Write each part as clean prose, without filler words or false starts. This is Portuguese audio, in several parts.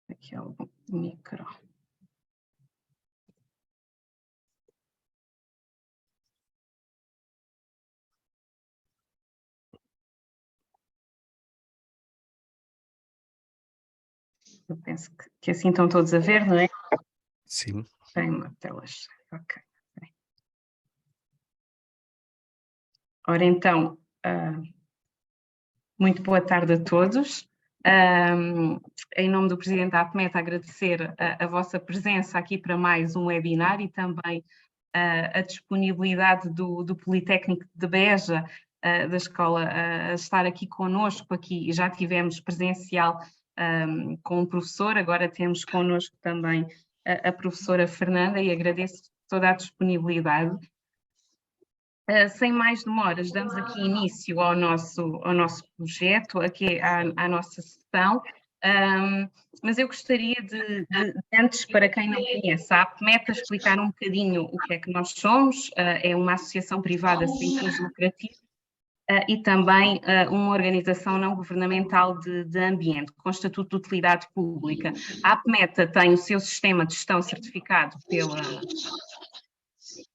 Aqui é o micro. Eu penso que assim estão todos a ver, não é? Sim. Tem uma tela cheia, ok. Ora então, muito boa tarde a todos. Em nome do Presidente da APMET, agradecer a vossa presença aqui para mais um webinar e também a disponibilidade do Politécnico de Beja, da escola, a estar aqui connosco. Aqui já tivemos presencial com o professor, agora temos connosco também a professora Fernanda, e agradeço toda a disponibilidade. Sem mais demoras, damos aqui início ao nosso projeto, aqui à nossa sessão, mas eu gostaria de, antes, para quem não conhece, a APMET, explicar um bocadinho o que é que nós somos. É uma associação privada sem fins lucrativos e também uma organização não governamental de ambiente, com estatuto de utilidade pública. A APMET tem o seu sistema de gestão certificado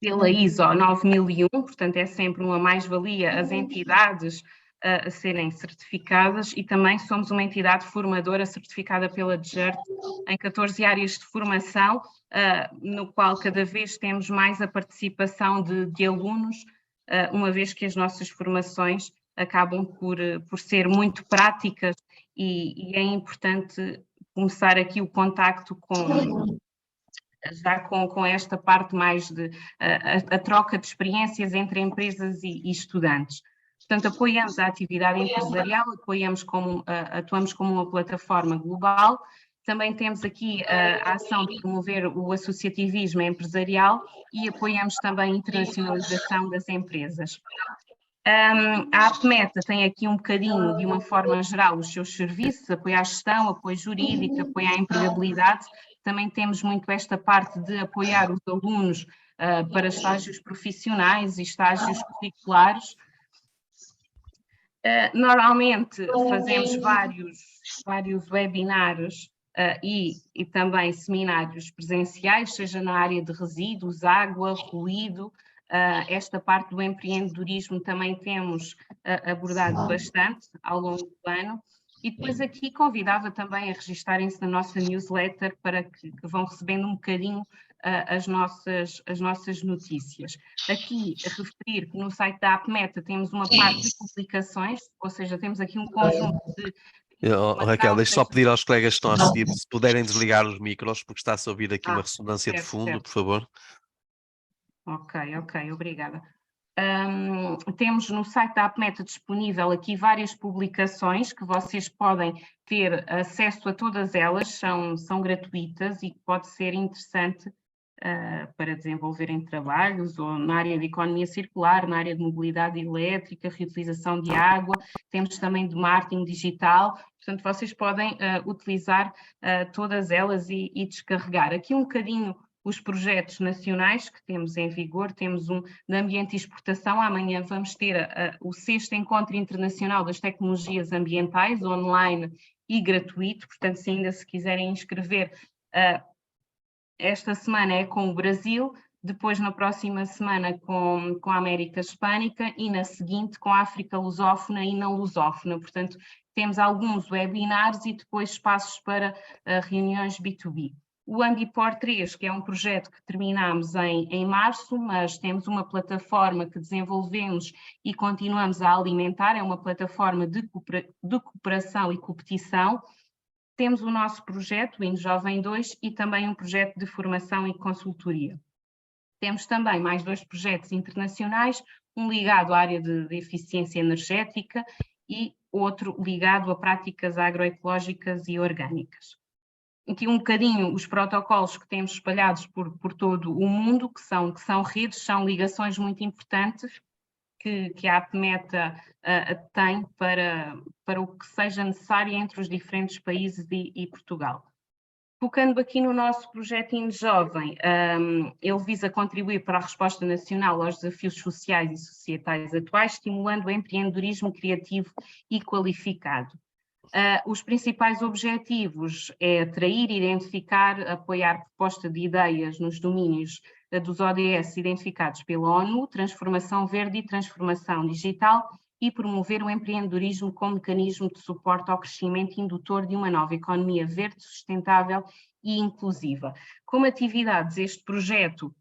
pela ISO 9001, portanto é sempre uma mais-valia as entidades a serem certificadas, e também somos uma entidade formadora certificada pela DGERT em 14 áreas de formação, no qual cada vez temos mais a participação de alunos, uma vez que as nossas formações acabam por ser muito práticas, e é importante começar aqui o contacto com esta parte mais de a troca de experiências entre empresas e estudantes. Portanto, apoiamos a atividade empresarial, atuamos como uma plataforma global. Também temos aqui a ação de promover o associativismo empresarial e apoiamos também a internacionalização das empresas. A APMET tem aqui um bocadinho, de uma forma geral, os seus serviços: apoio à gestão, apoio jurídico, apoio à empregabilidade. Também temos muito esta parte de apoiar os alunos para estágios profissionais e estágios curriculares. Normalmente fazemos vários webinars e também seminários presenciais, seja na área de resíduos, água, ruído. Esta parte do empreendedorismo também temos abordado bastante ao longo do ano. E depois aqui convidava também a registarem-se na nossa newsletter, para que vão recebendo um bocadinho as nossas notícias. Aqui, a referir que no site da APMET temos uma parte de publicações, ou seja, temos aqui um conjunto de... Raquel, deixa só pedir aos colegas que estão a seguir, se puderem desligar os micros, porque está-se a ouvir aqui uma ressonância de fundo, por favor. Ok, obrigada. Temos no site da APMET disponível aqui várias publicações que vocês podem ter acesso a. Todas elas são gratuitas e pode ser interessante para desenvolverem trabalhos ou na área de economia circular, na área de mobilidade elétrica, reutilização de água. Temos também de marketing digital. Portanto, vocês podem utilizar todas elas e descarregar. Aqui um bocadinho os projetos nacionais que temos em vigor. Temos um de ambiente e exportação. Amanhã vamos ter o 6º Encontro Internacional das Tecnologias Ambientais, online e gratuito. Portanto, se ainda se quiserem inscrever, esta semana é com o Brasil, depois na próxima semana com a América Hispânica e na seguinte com a África lusófona e não lusófona. Portanto, temos alguns webinars e depois espaços para reuniões B2B. O Ambipor 3, que é um projeto que terminamos em março, mas temos uma plataforma que desenvolvemos e continuamos a alimentar. É uma plataforma de cooperação e competição. Temos o nosso projeto, o InJovem 2, e também um projeto de formação e consultoria. Temos também mais 2 projetos internacionais, um ligado à área de eficiência energética e outro ligado a práticas agroecológicas e orgânicas. Aqui um bocadinho os protocolos que temos espalhados por todo o mundo, que são redes, são ligações muito importantes que a APMET tem para o que seja necessário entre os diferentes países e Portugal. Focando aqui no nosso projeto InJovem, ele visa contribuir para a resposta nacional aos desafios sociais e societais atuais, estimulando o empreendedorismo criativo e qualificado. Os principais objetivos é atrair, identificar, apoiar proposta de ideias nos domínios dos ODS identificados pela ONU, transformação verde e transformação digital, e promover o empreendedorismo como mecanismo de suporte ao crescimento indutor de uma nova economia verde, sustentável e inclusiva. Como atividades, este projeto,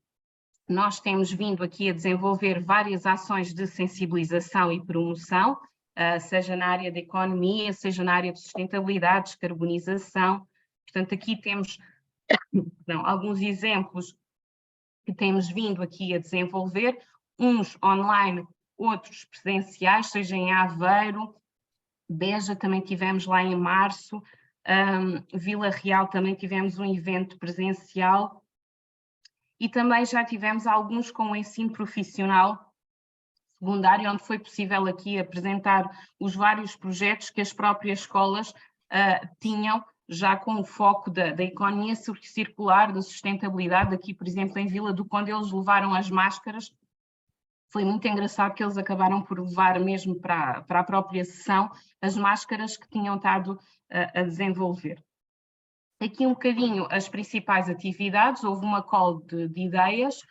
nós temos vindo aqui a desenvolver várias ações de sensibilização e promoção, seja na área da economia, seja na área de sustentabilidade, descarbonização. Portanto, aqui temos alguns exemplos que temos vindo aqui a desenvolver, uns online, outros presenciais, seja em Aveiro, Beja também tivemos lá em março, Vila Real também tivemos um evento presencial, e também já tivemos alguns com o ensino profissional secundário, onde foi possível aqui apresentar os vários projetos que as próprias escolas tinham, já com o foco da economia circular, da sustentabilidade. Aqui, por exemplo, em Vila do Conde, eles levaram as máscaras. Foi muito engraçado que eles acabaram por levar mesmo para a própria sessão as máscaras que tinham estado a desenvolver. Aqui um bocadinho as principais atividades, houve uma call de ideias.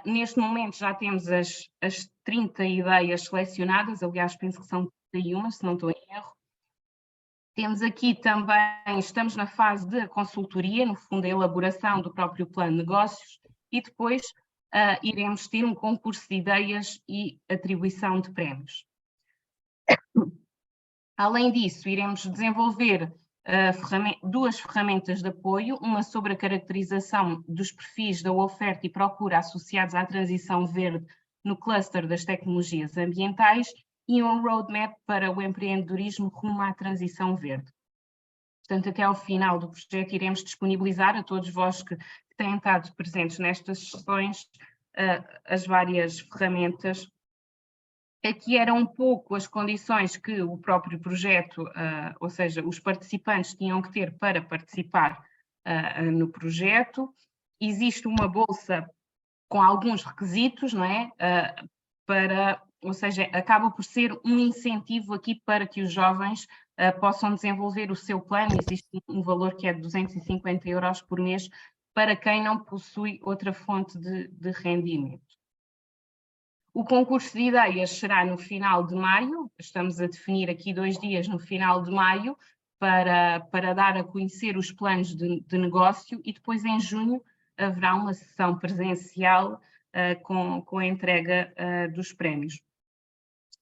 Neste momento já temos as 30 ideias selecionadas, aliás penso que são 31, se não estou em erro. Temos aqui também, estamos na fase de consultoria, no fundo a elaboração do próprio plano de negócios, e depois iremos ter um concurso de ideias e atribuição de prémios. Além disso, iremos desenvolver duas ferramentas de apoio, uma sobre a caracterização dos perfis da oferta e procura associados à transição verde no cluster das tecnologias ambientais e um roadmap para o empreendedorismo rumo à transição verde. Portanto, até ao final do projeto iremos disponibilizar a todos vós que têm estado presentes nestas sessões as várias ferramentas. Aqui eram um pouco as condições que o próprio projeto, ou seja, os participantes tinham que ter para participar no projeto. Existe uma bolsa com alguns requisitos, não é? Ou seja, acaba por ser um incentivo aqui para que os jovens possam desenvolver o seu plano. Existe um valor que é de 250 € por mês para quem não possui outra fonte de rendimento. O concurso de ideias será no final de maio, estamos a definir aqui 2 dias no final de maio, para dar a conhecer os planos de negócio, e depois em junho haverá uma sessão presencial com a entrega dos prémios.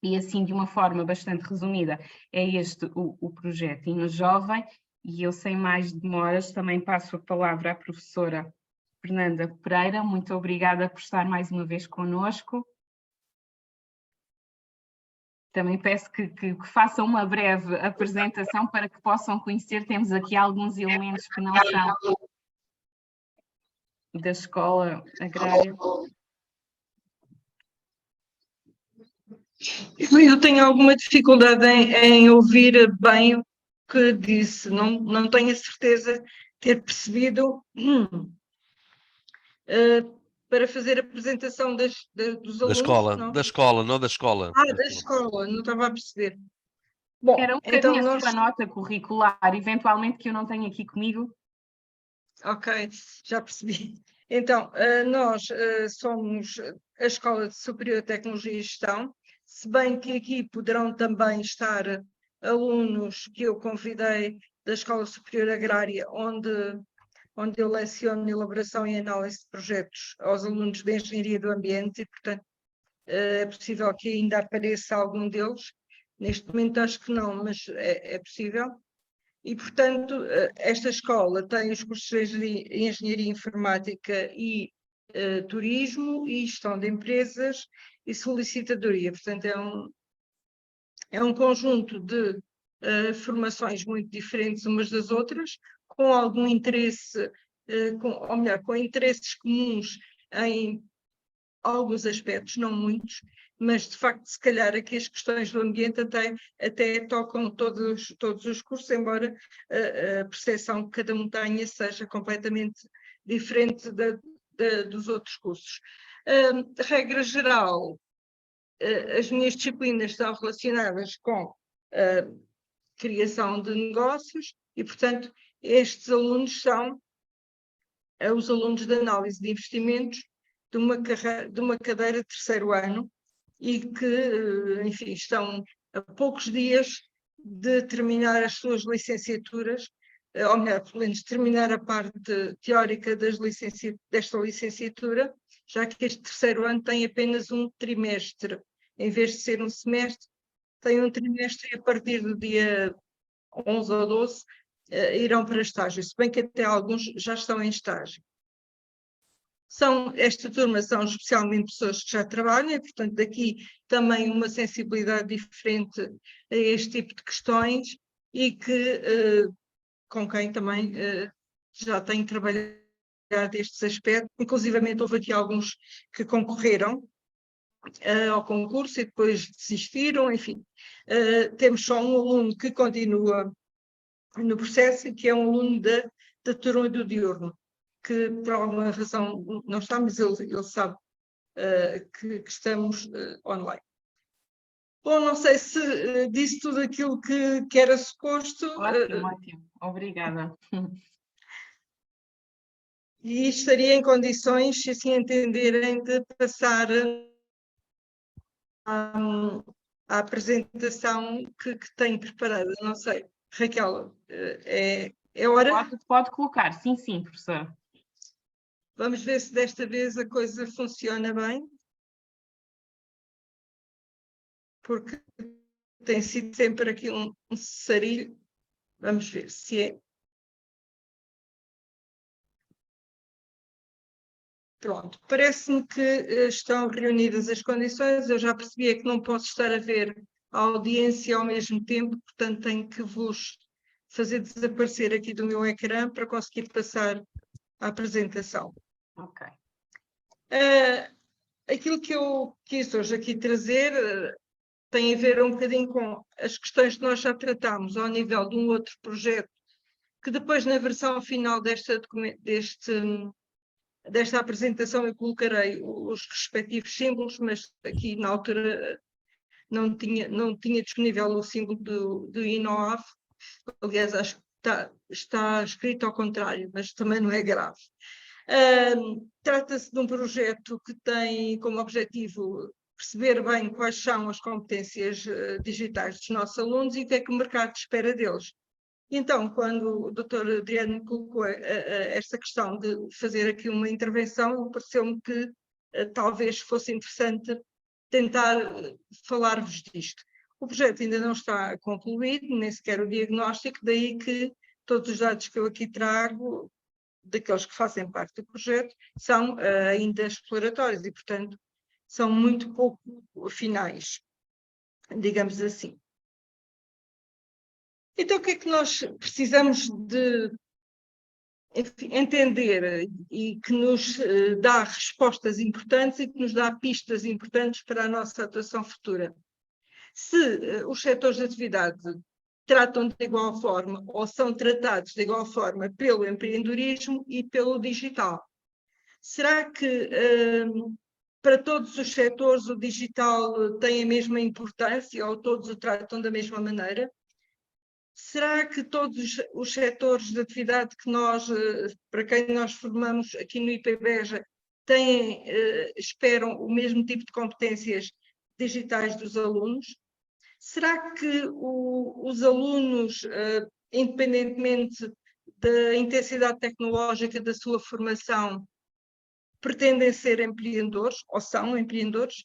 E assim, de uma forma bastante resumida, é este o projeto InnoJovem, e eu, sem mais demoras, também passo a palavra à professora Fernanda Pereira. Muito obrigada por estar mais uma vez connosco. Também peço que façam uma breve apresentação para que possam conhecer. Temos aqui alguns elementos que não são da Escola Agrária. Eu tenho alguma dificuldade em ouvir bem o que disse, não tenho a certeza de ter percebido. Para fazer a apresentação dos alunos? Da escola, não? Da escola, não da escola. Da escola, não estava a perceber. Bom, era um bocadinho então a sua nota curricular, eventualmente, que eu não tenho aqui comigo. Ok, já percebi. Então, nós somos a Escola Superior de Tecnologia e Gestão, se bem que aqui poderão também estar alunos que eu convidei da Escola Superior Agrária, onde eu leciono elaboração e análise de projetos aos alunos de Engenharia do Ambiente, e, portanto, é possível que ainda apareça algum deles. Neste momento acho que não, mas é possível. E, portanto, esta escola tem os cursos de Engenharia Informática e Turismo e Gestão de Empresas e Solicitadoria. Portanto, é um conjunto de formações muito diferentes umas das outras, com algum interesse, ou melhor, com interesses comuns em alguns aspectos, não muitos, mas de facto, se calhar aqui as questões do ambiente até tocam todos os cursos, embora a percepção que cada um tenha seja completamente diferente dos outros cursos. Regra geral, as minhas disciplinas estão relacionadas com criação de negócios e, portanto, estes alunos são os alunos de análise de investimentos de uma cadeira de terceiro ano e que, enfim, estão a poucos dias de terminar as suas licenciaturas, ou melhor, pelo menos terminar a parte teórica desta licenciatura, já que este terceiro ano tem apenas um trimestre, em vez de ser um semestre, tem um trimestre e a partir do dia 11 ou 12 irão para estágio, se bem que até alguns já estão em estágio. Esta turma são especialmente pessoas que já trabalham e, portanto, daqui também uma sensibilidade diferente a este tipo de questões e que, com quem também já tenho trabalhado estes aspectos. Inclusivamente houve aqui alguns que concorreram ao concurso e depois desistiram, enfim. Temos só um aluno que continua no processo, que é um aluno da turma do diurno, que por alguma razão não está, mas ele sabe que estamos online. Bom, não sei se disse tudo aquilo que era suposto. Ótimo. Obrigada. E estaria em condições, se assim entenderem, de passar à apresentação que tenho preparada. Não sei, Raquel, é hora? Pode colocar, sim, professora. Vamos ver se desta vez a coisa funciona bem. Porque tem sido sempre aqui um sarilho. Vamos ver se é. Pronto, parece-me que estão reunidas as condições. Eu já percebi que não posso estar a ver a audiência ao mesmo tempo, portanto tenho que vos fazer desaparecer aqui do meu ecrã para conseguir passar a apresentação. Ok. Aquilo que eu quis hoje aqui trazer tem a ver um bocadinho com as questões que nós já tratámos ao nível de um outro projeto, que depois na versão final desta apresentação eu colocarei os respectivos símbolos, mas aqui na altura não tinha disponível o símbolo do INOAF. Aliás, acho que está escrito ao contrário, mas também não é grave. Trata-se de um projeto que tem como objetivo perceber bem quais são as competências digitais dos nossos alunos e o que é que o mercado espera deles. Então, quando o Dr. Adriano colocou esta questão de fazer aqui uma intervenção, pareceu-me que talvez fosse interessante tentar falar-vos disto. O projeto ainda não está concluído, nem sequer o diagnóstico, daí que todos os dados que eu aqui trago, daqueles que fazem parte do projeto, são ainda exploratórios e, portanto, são muito pouco finais, digamos assim. Então, o que é que nós precisamos de entender e que nos dá respostas importantes e que nos dá pistas importantes para a nossa atuação futura? Se os setores de atividade tratam de igual forma ou são tratados de igual forma pelo empreendedorismo e pelo digital, será que para todos os setores o digital tem a mesma importância ou todos o tratam da mesma maneira? Será que todos os setores de atividade que para quem nós formamos aqui no IPBEJA esperam o mesmo tipo de competências digitais dos alunos? Será que os alunos, independentemente da intensidade tecnológica da sua formação, pretendem ser empreendedores ou são empreendedores?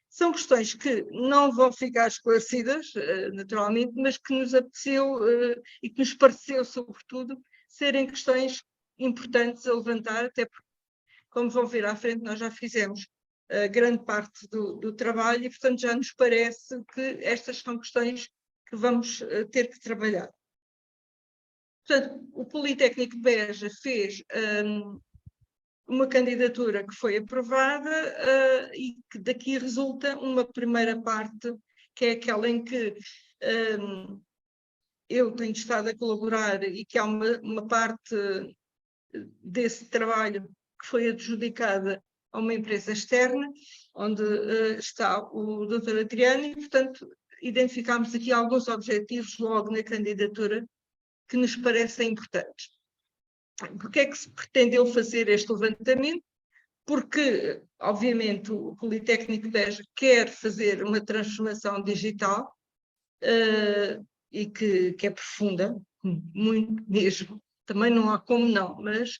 São questões que não vão ficar esclarecidas, naturalmente, mas que nos apeteceu e que nos pareceu, sobretudo, serem questões importantes a levantar, até porque, como vão ver à frente, nós já fizemos grande parte do trabalho e, portanto, já nos parece que estas são questões que vamos ter que trabalhar. Portanto, o Politécnico de Beja fez uma candidatura que foi aprovada e que daqui resulta uma primeira parte, que é aquela em que eu tenho estado a colaborar e que há uma parte desse trabalho que foi adjudicada a uma empresa externa, onde está o Dr. Adriano, e, portanto, identificámos aqui alguns objetivos logo na candidatura que nos parecem importantes. Porque é que se pretendeu fazer este levantamento? Porque, obviamente, o Politécnico de Beja quer fazer uma transformação digital e que é profunda, muito mesmo, também não há como não, mas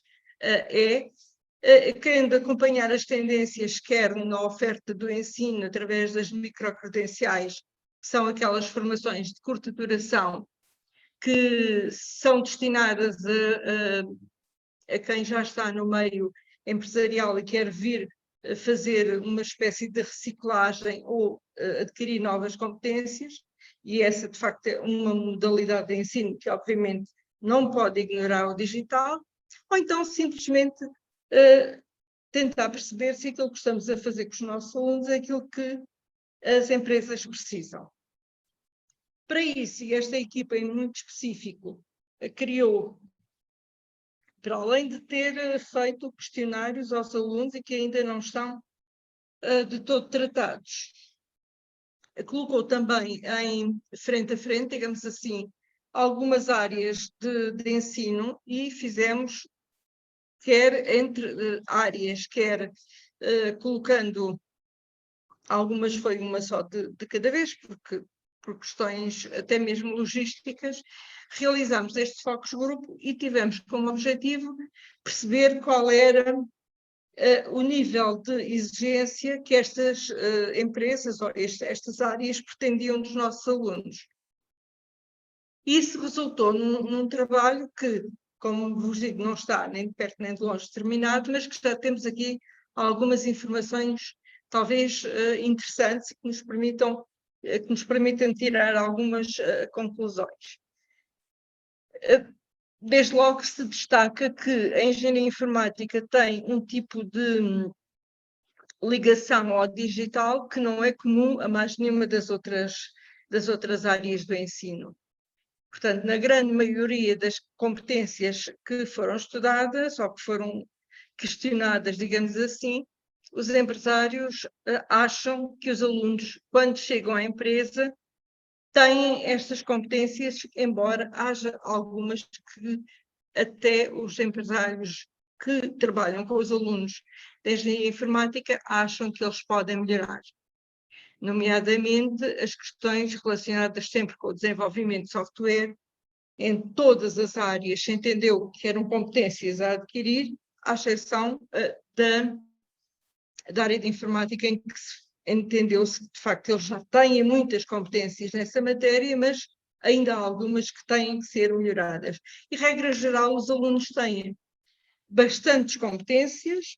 querendo acompanhar as tendências, quer na oferta do ensino através das microcredenciais, que são aquelas formações de curta duração que são destinadas a quem já está no meio empresarial e quer vir fazer uma espécie de reciclagem ou adquirir novas competências, e essa de facto é uma modalidade de ensino que obviamente não pode ignorar o digital, ou então simplesmente tentar perceber se aquilo que estamos a fazer com os nossos alunos é aquilo que as empresas precisam. Para isso, e esta equipa em muito específico criou, para além de ter feito questionários aos alunos e que ainda não estão de todo tratados, colocou também em frente a frente, digamos assim, algumas áreas de ensino e fizemos, quer entre áreas, quer colocando, algumas foi uma só de cada vez, porque por questões até mesmo logísticas, realizamos este focus grupo e tivemos como objetivo perceber qual era o nível de exigência que estas empresas ou estas áreas pretendiam dos nossos alunos. Isso resultou num trabalho que, como vos digo, não está nem de perto nem de longe terminado, mas que já temos aqui algumas informações talvez interessantes que nos permitam tirar algumas conclusões. Desde logo se destaca que a engenharia informática tem um tipo de ligação ao digital que não é comum a mais nenhuma das outras áreas do ensino. Portanto, na grande maioria das competências que foram estudadas ou que foram questionadas, digamos assim, os empresários acham que os alunos, quando chegam à empresa, têm estas competências, embora haja algumas que até os empresários que trabalham com os alunos de engenharia informática acham que eles podem melhorar. Nomeadamente as questões relacionadas sempre com o desenvolvimento de software, em todas as áreas se entendeu que eram competências a adquirir, à exceção da área de informática, em que entendeu-se que, de facto, eles já têm muitas competências nessa matéria, mas ainda há algumas que têm que ser melhoradas. E, regra geral, os alunos têm bastantes competências,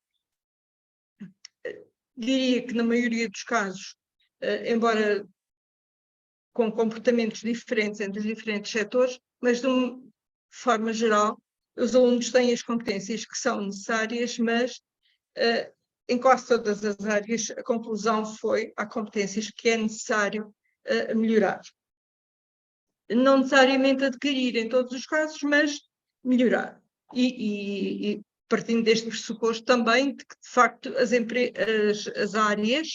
diria que na maioria dos casos, embora com comportamentos diferentes entre os diferentes setores, mas de uma forma geral, os alunos têm as competências que são necessárias, mas em quase todas as áreas a conclusão foi há competências que é necessário melhorar. Não necessariamente adquirir em todos os casos, mas melhorar. E partindo deste pressuposto também de que, de facto, as áreas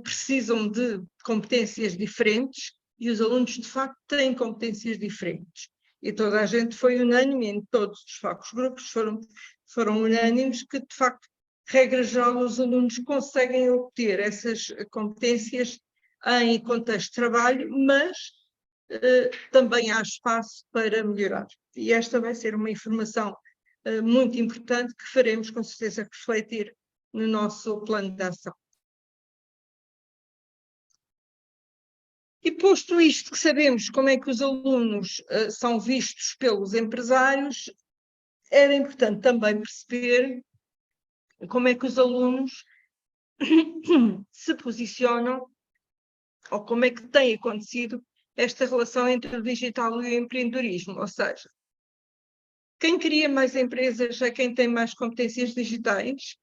precisam de competências diferentes e os alunos, de facto, têm competências diferentes. E toda a gente foi unânime, em todos os focos grupos foram unânimes que, de facto, regra geral, os alunos conseguem obter essas competências em contexto de trabalho, mas também há espaço para melhorar. E esta vai ser uma informação muito importante que faremos com certeza refletir no nosso plano de ação. E posto isto, que sabemos como é que os alunos são vistos pelos empresários, era importante também perceber como é que os alunos se posicionam ou como é que tem acontecido esta relação entre o digital e o empreendedorismo, ou seja, quem cria mais empresas é quem tem mais competências digitais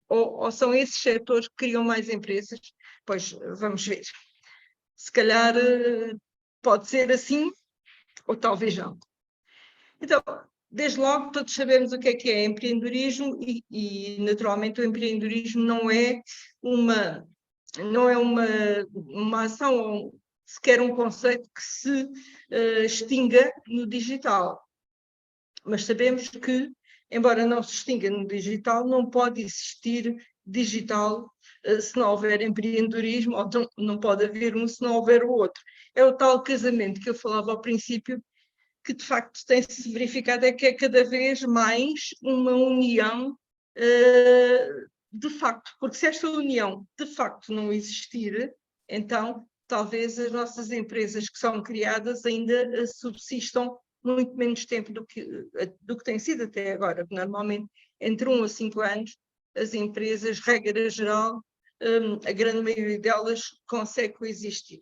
ou são esses setores que criam mais empresas? Pois vamos ver. Se calhar pode ser assim ou talvez não. Então, desde logo todos sabemos o que é empreendedorismo e naturalmente o empreendedorismo não é uma ação sequer um conceito que se extinga no digital. Mas sabemos que, embora não se extinga no digital, não pode existir digital se não houver empreendedorismo, ou não pode haver um se não houver o outro. É o tal casamento que eu falava ao princípio, que de facto tem-se verificado, é que é cada vez mais uma união de facto, porque se esta união de facto não existir, então talvez as nossas empresas que são criadas ainda subsistam muito menos tempo do que tem sido até agora. Normalmente, entre 1 a 5 anos, as empresas, regra geral, a grande maioria delas consegue coexistir.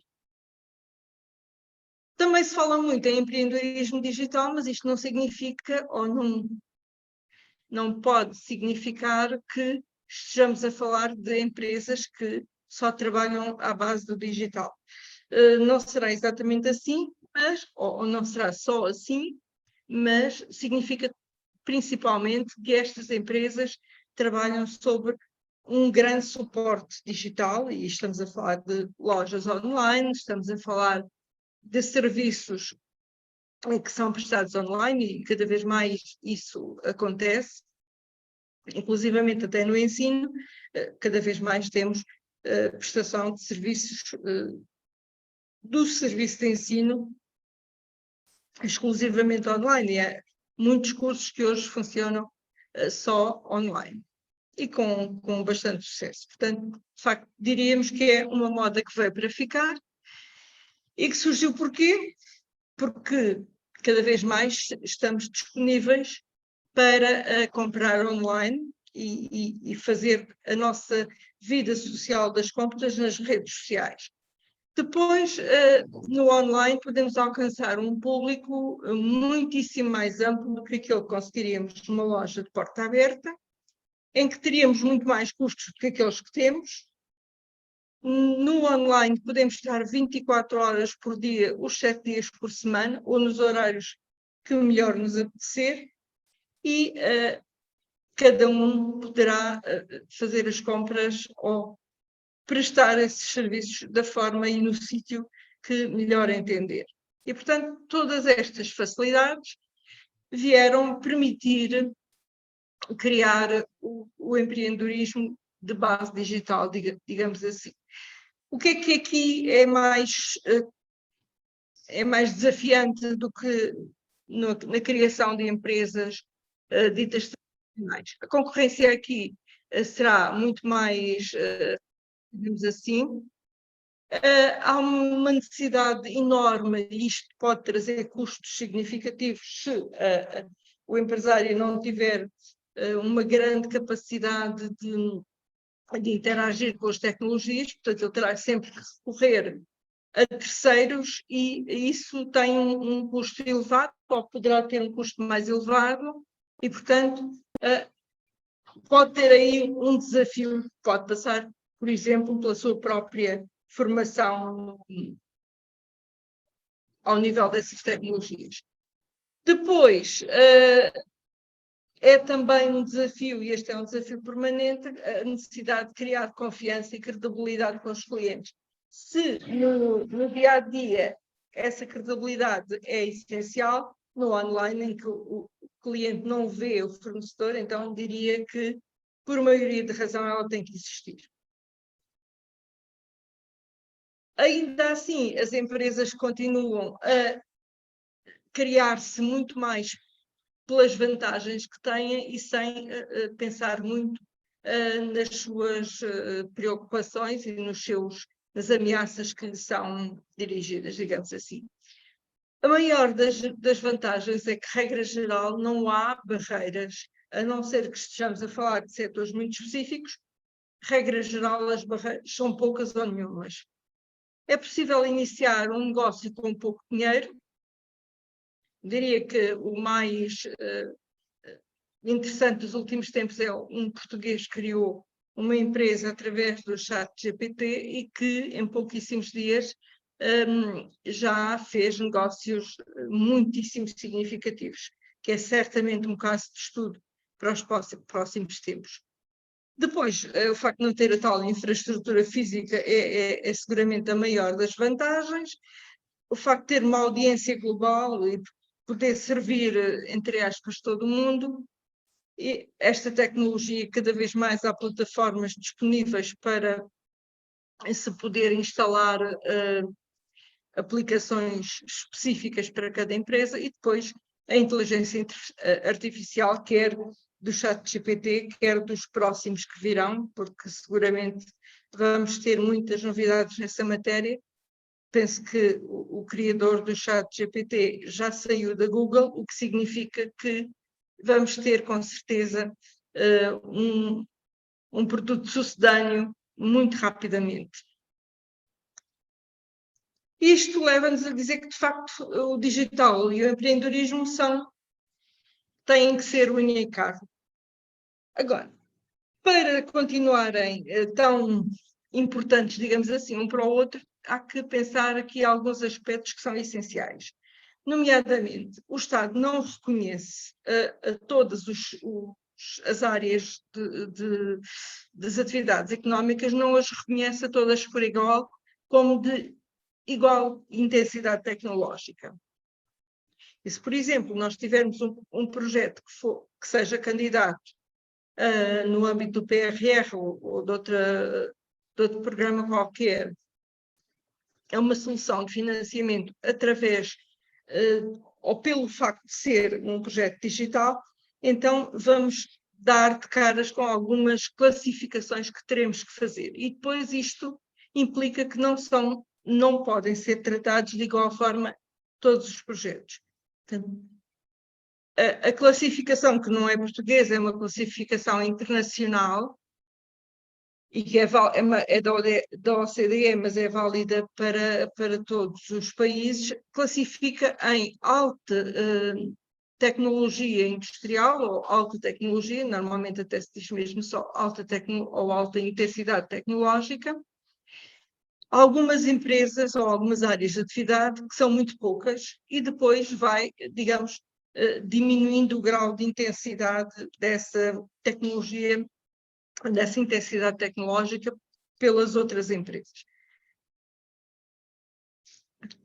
Também se fala muito em empreendedorismo digital, mas isto não significa, ou não pode significar que estejamos a falar de empresas que só trabalham à base do digital. Não será exatamente assim, ou não será só assim, mas significa principalmente que estas empresas trabalham sobre um grande suporte digital, e estamos a falar de lojas online, estamos a falar de serviços que são prestados online, e cada vez mais isso acontece, inclusivamente até no ensino, cada vez mais temos prestação de serviços, do serviço de ensino exclusivamente online, e há muitos cursos que hoje funcionam só online e com bastante sucesso. Portanto, de facto, diríamos que é uma moda que veio para ficar e que surgiu porquê? Porque cada vez mais estamos disponíveis para comprar online e fazer a nossa vida social das compras nas redes sociais. Depois, no online, podemos alcançar um público muitíssimo mais amplo do que aquele que conseguiríamos numa loja de porta aberta, em que teríamos muito mais custos do que aqueles que temos. No online podemos estar 24 horas por dia, os 7 dias por semana, ou nos horários que melhor nos apetecer, e cada um poderá fazer as compras ou prestar esses serviços da forma e no sítio que melhor entender. E, portanto, todas estas facilidades vieram permitir criar o empreendedorismo de base digital, digamos assim. O que é que aqui é mais desafiante do que na criação de empresas ditas tradicionais? A concorrência aqui será muito mais, digamos assim, há uma necessidade enorme, e isto pode trazer custos significativos se o empresário não tiver uma grande capacidade de interagir com as tecnologias, portanto ele terá sempre que recorrer a terceiros, e isso tem um custo elevado, ou poderá ter um custo mais elevado, e portanto pode ter aí um desafio, pode passar, por exemplo, pela sua própria formação ao nível dessas tecnologias. Depois, é também um desafio, e este é um desafio permanente, a necessidade de criar confiança e credibilidade com os clientes. Se no dia-a-dia essa credibilidade é essencial, no online, em que o cliente não vê o fornecedor, então diria que, por maioria de razão, ela tem que existir. Ainda assim, as empresas continuam a criar-se muito mais pelas vantagens que têm e sem pensar muito nas suas preocupações e nas ameaças que lhe são dirigidas, digamos assim. A maior das vantagens é que, regra geral, não há barreiras, a não ser que estejamos a falar de setores muito específicos. Regra geral, as barreiras são poucas ou nenhumas. É possível iniciar um negócio com pouco dinheiro. Diria que o mais interessante dos últimos tempos é um português que criou uma empresa através do ChatGPT e que em pouquíssimos dias já fez negócios muitíssimo significativos, que é certamente um caso de estudo para os próximos tempos. Depois, o facto de não ter a tal infraestrutura física é seguramente a maior das vantagens. O facto de ter uma audiência global e poder servir, entre aspas, todo o mundo. E esta tecnologia, cada vez mais há plataformas disponíveis para se poder instalar aplicações específicas para cada empresa, e depois a inteligência artificial, quer do ChatGPT, quer dos próximos que virão, porque seguramente vamos ter muitas novidades nessa matéria. Penso que o criador do ChatGPT já saiu da Google, o que significa que vamos ter, com certeza, um produto sucedâneo muito rapidamente. Isto leva-nos a dizer que, de facto, o digital e o empreendedorismo têm que ser unha e carne. Agora, para continuarem tão importantes, digamos assim, um para o outro, há que pensar aqui alguns aspectos que são essenciais. Nomeadamente, o Estado não reconhece todas as áreas das atividades económicas, não as reconhece a todas por igual, como de igual intensidade tecnológica. E se, por exemplo, nós tivermos um projeto que seja candidato no âmbito do PRR ou de outro programa qualquer, é uma solução de financiamento através ou pelo facto de ser um projeto digital, então vamos dar de caras com algumas classificações que teremos que fazer. E depois isto implica que não podem ser tratados de igual forma todos os projetos. Portanto, a classificação, que não é portuguesa, é uma classificação internacional e que é da OCDE, mas é válida para todos os países, classifica em alta tecnologia industrial ou alta tecnologia, normalmente até se diz mesmo só alta intensidade tecnológica, algumas empresas ou algumas áreas de atividade que são muito poucas, e depois vai, digamos, diminuindo o grau de intensidade dessa tecnologia, dessa intensidade tecnológica pelas outras empresas.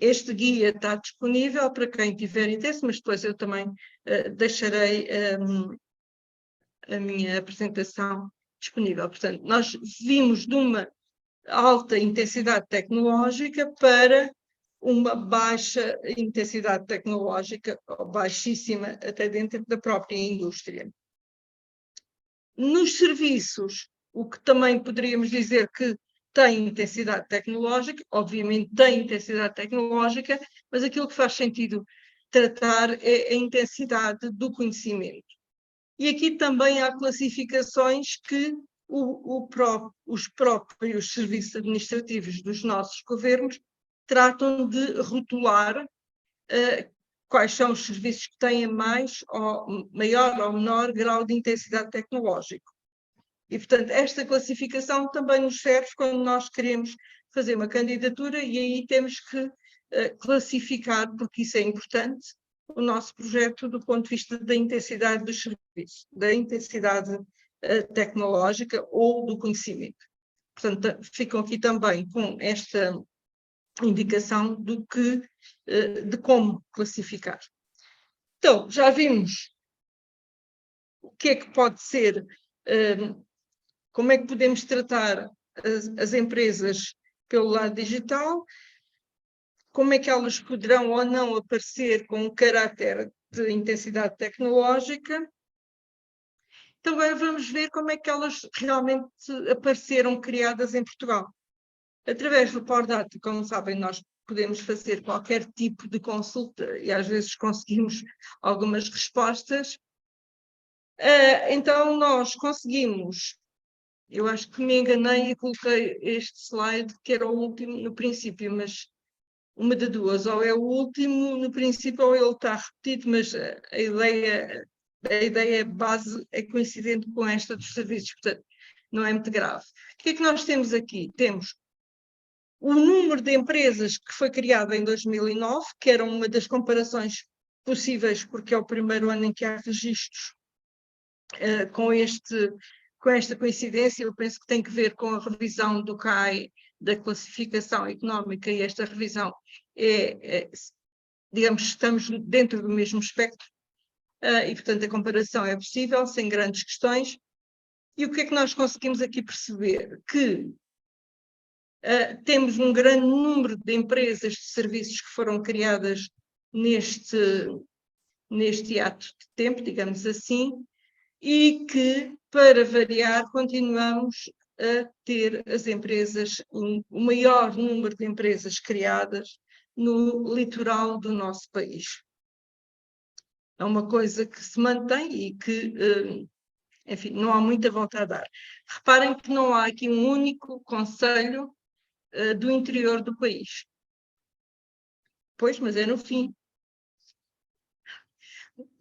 Este guia está disponível para quem tiver interesse, mas depois eu também deixarei a minha apresentação disponível. Portanto, nós vimos de uma alta intensidade tecnológica para uma baixa intensidade tecnológica, ou baixíssima até dentro da própria indústria. Nos serviços, o que também poderíamos dizer que tem intensidade tecnológica, obviamente tem intensidade tecnológica, mas aquilo que faz sentido tratar é a intensidade do conhecimento. E aqui também há classificações que os próprios serviços administrativos dos nossos governos tratam de rotular quais são os serviços que têm maior ou menor grau de intensidade tecnológico. E, portanto, esta classificação também nos serve quando nós queremos fazer uma candidatura, e aí temos que classificar, porque isso é importante, o nosso projeto do ponto de vista da intensidade dos serviços, da intensidade tecnológica ou do conhecimento. Portanto, ficam aqui também com esta indicação de como classificar. Então, já vimos o que é que pode ser, como é que podemos tratar as empresas pelo lado digital, como é que elas poderão ou não aparecer com um caráter de intensidade tecnológica. Então agora vamos ver como é que elas realmente apareceram criadas em Portugal. Através do Power Data, como sabem, nós podemos fazer qualquer tipo de consulta e às vezes conseguimos algumas respostas. Então nós conseguimos, eu acho que me enganei e coloquei este slide que era o último no princípio, mas uma de duas, ou é o último no princípio ou ele está repetido, mas a ideia base é coincidente com esta dos serviços, portanto não é muito grave. O que é que nós temos aqui? Temos o número de empresas que foi criado em 2009, que era uma das comparações possíveis, porque é o primeiro ano em que há registros com este com esta coincidência, eu penso que tem que ver com a revisão do CAI, da classificação económica, e esta revisão digamos, estamos dentro do mesmo espectro, e portanto a comparação é possível, sem grandes questões. E o que é que nós conseguimos aqui perceber? Que temos um grande número de empresas de serviços que foram criadas neste ato de tempo, digamos assim, e que, para variar, continuamos a ter as empresas, o maior número de empresas criadas no litoral do nosso país. É uma coisa que se mantém e que, enfim, não há muita volta a dar. Reparem que não há aqui um único concelho do interior do país. Pois, mas é no fim.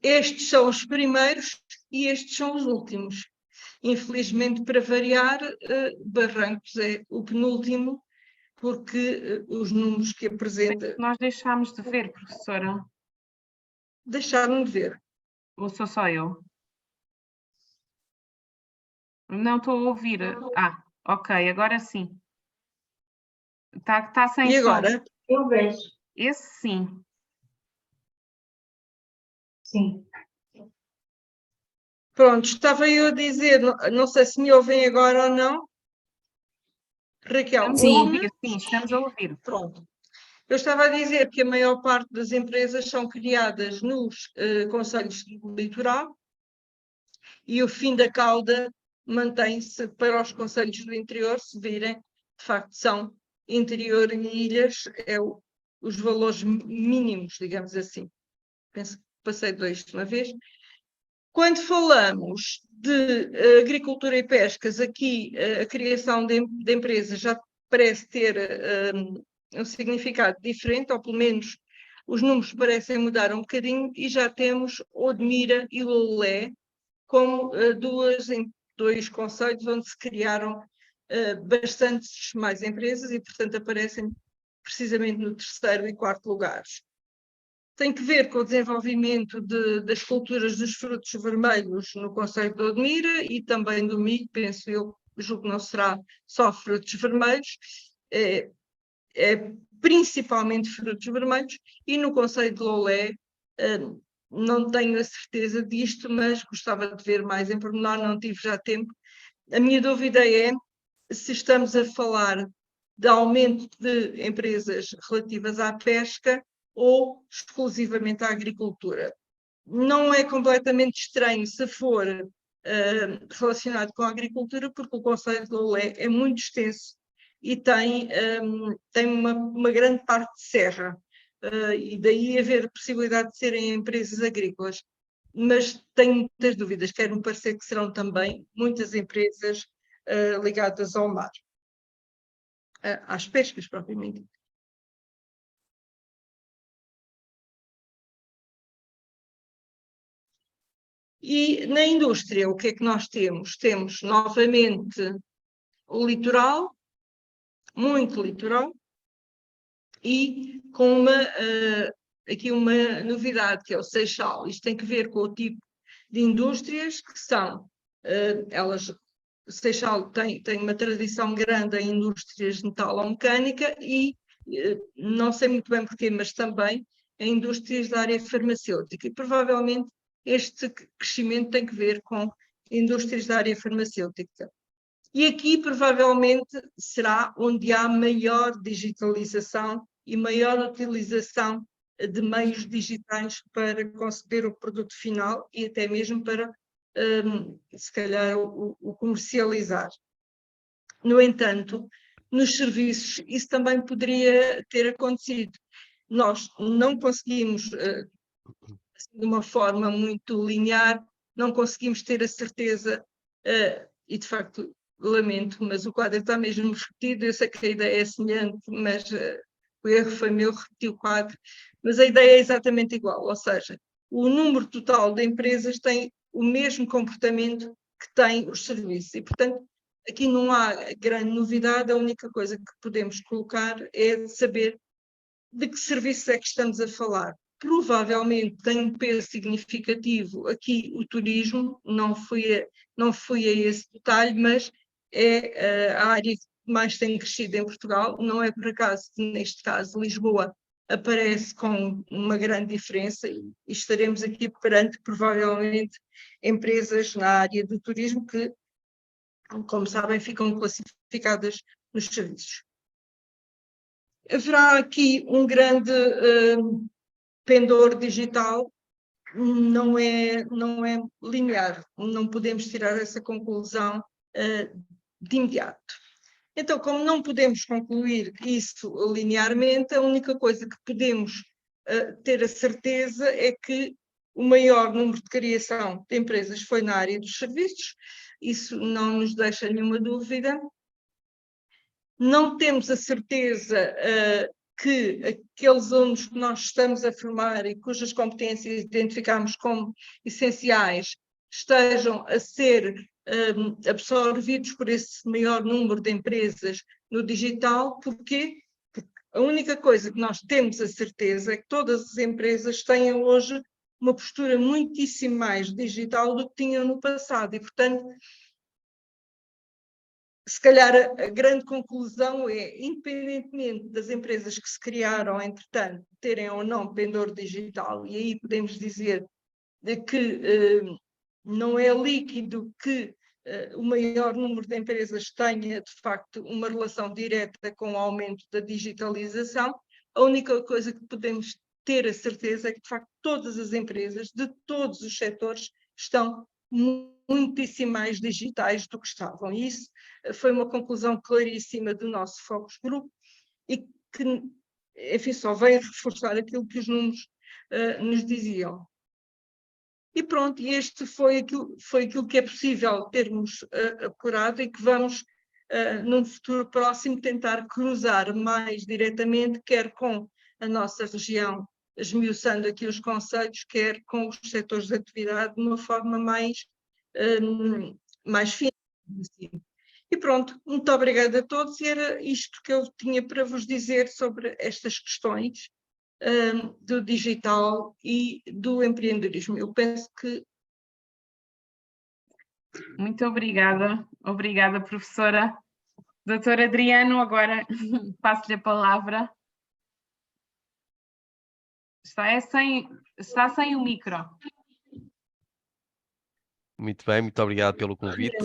Estes são os primeiros e estes são os últimos. Infelizmente, para variar, Barrancos é o penúltimo, porque os números que apresenta... Nós deixámos de ver, professora. Deixaram de ver. Ou sou só eu? Não estou a ouvir. Ah, ok, agora sim. Está sem som. E agora? Eu vejo. Esse sim. Sim. Pronto, estava eu a dizer, não sei se me ouvem agora ou não. Raquel, Estamos a ouvir, sim, estamos a ouvir. Pronto. Eu estava a dizer que a maior parte das empresas são criadas nos concelhos do litoral e o fim da cauda mantém-se para os concelhos do interior, se virem, de facto são interior e ilhas, os valores mínimos, digamos assim. Penso que passei dois de uma vez. Quando falamos de agricultura e pescas, aqui a criação de empresas já parece ter um significado diferente, ou pelo menos os números parecem mudar um bocadinho, e já temos Odmira e Loulé como dois concelhos onde se criaram bastantes mais empresas e, portanto, aparecem precisamente no terceiro e quarto lugares. Tem que ver com o desenvolvimento das culturas dos frutos vermelhos no concelho de Odmira e também do milho, penso eu, julgo que não será só frutos vermelhos, é principalmente frutos vermelhos, e no concelho de Loulé não tenho a certeza disto, mas gostava de ver mais em pormenor, não tive já tempo. A minha dúvida é se estamos a falar de aumento de empresas relativas à pesca ou exclusivamente à agricultura. Não é completamente estranho se for relacionado com a agricultura, porque o concelho de Loulé é muito extenso e tem uma grande parte de serra, e daí haver a possibilidade de serem empresas agrícolas. Mas tenho muitas dúvidas, quero-me parecer que serão também muitas empresas ligadas ao mar, às pescas propriamente. E na indústria, o que é que nós temos? Temos novamente o litoral, muito litoral, e com aqui uma novidade, que é o Seixal. Isto tem que ver com o tipo de indústrias que são, o Seixal tem uma tradição grande em indústrias de metalomecânica e, não sei muito bem porquê, mas também em indústrias da área farmacêutica. E provavelmente este crescimento tem que ver com indústrias da área farmacêutica. E aqui provavelmente será onde há maior digitalização e maior utilização de meios digitais para conceber o produto final e até mesmo para, se calhar, o comercializar. No entanto, nos serviços isso também poderia ter acontecido. Nós não conseguimos, de uma forma muito linear, não conseguimos ter a certeza, e de facto lamento, mas o quadro está mesmo repetido, eu sei que a ideia é semelhante, mas o erro foi meu, repeti o quadro, mas a ideia é exatamente igual, ou seja, o número total de empresas tem o mesmo comportamento que tem os serviços e, portanto, aqui não há grande novidade, a única coisa que podemos colocar é saber de que serviços é que estamos a falar. provavelmente tem um peso significativo aqui o turismo, não fui a esse detalhe, mas é a área que mais tem crescido em Portugal. Não é por acaso que, neste caso, Lisboa aparece com uma grande diferença e estaremos aqui perante, provavelmente, empresas na área do turismo que, como sabem, ficam classificadas nos serviços. Haverá aqui um grande pendor digital, não é linear, não podemos tirar essa conclusão de imediato. Então, como não podemos concluir isso linearmente, a única coisa que podemos ter a certeza é que o maior número de criação de empresas foi na área dos serviços, isso não nos deixa nenhuma dúvida. Não temos a certeza que aqueles alunos que nós estamos a formar e cujas competências identificamos como essenciais estejam a ser absorvidos por esse maior número de empresas no digital. Porquê? Porque a única coisa que nós temos a certeza é que todas as empresas têm hoje uma postura muitíssimo mais digital do que tinham no passado e, portanto, se calhar a grande conclusão é, independentemente das empresas que se criaram, entretanto, terem ou não pendor digital, e aí podemos dizer que não é líquido que o maior número de empresas tenha, de facto, uma relação direta com o aumento da digitalização. A única coisa que podemos ter a certeza é que, de facto, todas as empresas, de todos os setores, estão muitíssimo mais digitais do que estavam. E isso foi uma conclusão claríssima do nosso Focus Group e que, enfim, só veio reforçar aquilo que os números nos diziam. E pronto, este foi aquilo que é possível termos apurado e que vamos, num futuro próximo, tentar cruzar mais diretamente, quer com a nossa região, esmiuçando aqui os conceitos, quer com os setores de atividade de uma forma mais fina. E pronto, muito obrigada a todos, e era isto que eu tinha para vos dizer sobre estas questões do digital e do empreendedorismo. Eu penso que... Muito obrigada, professora. Doutor Adriano, agora passo-lhe a palavra. Está sem o micro. Muito bem, muito obrigado pelo convite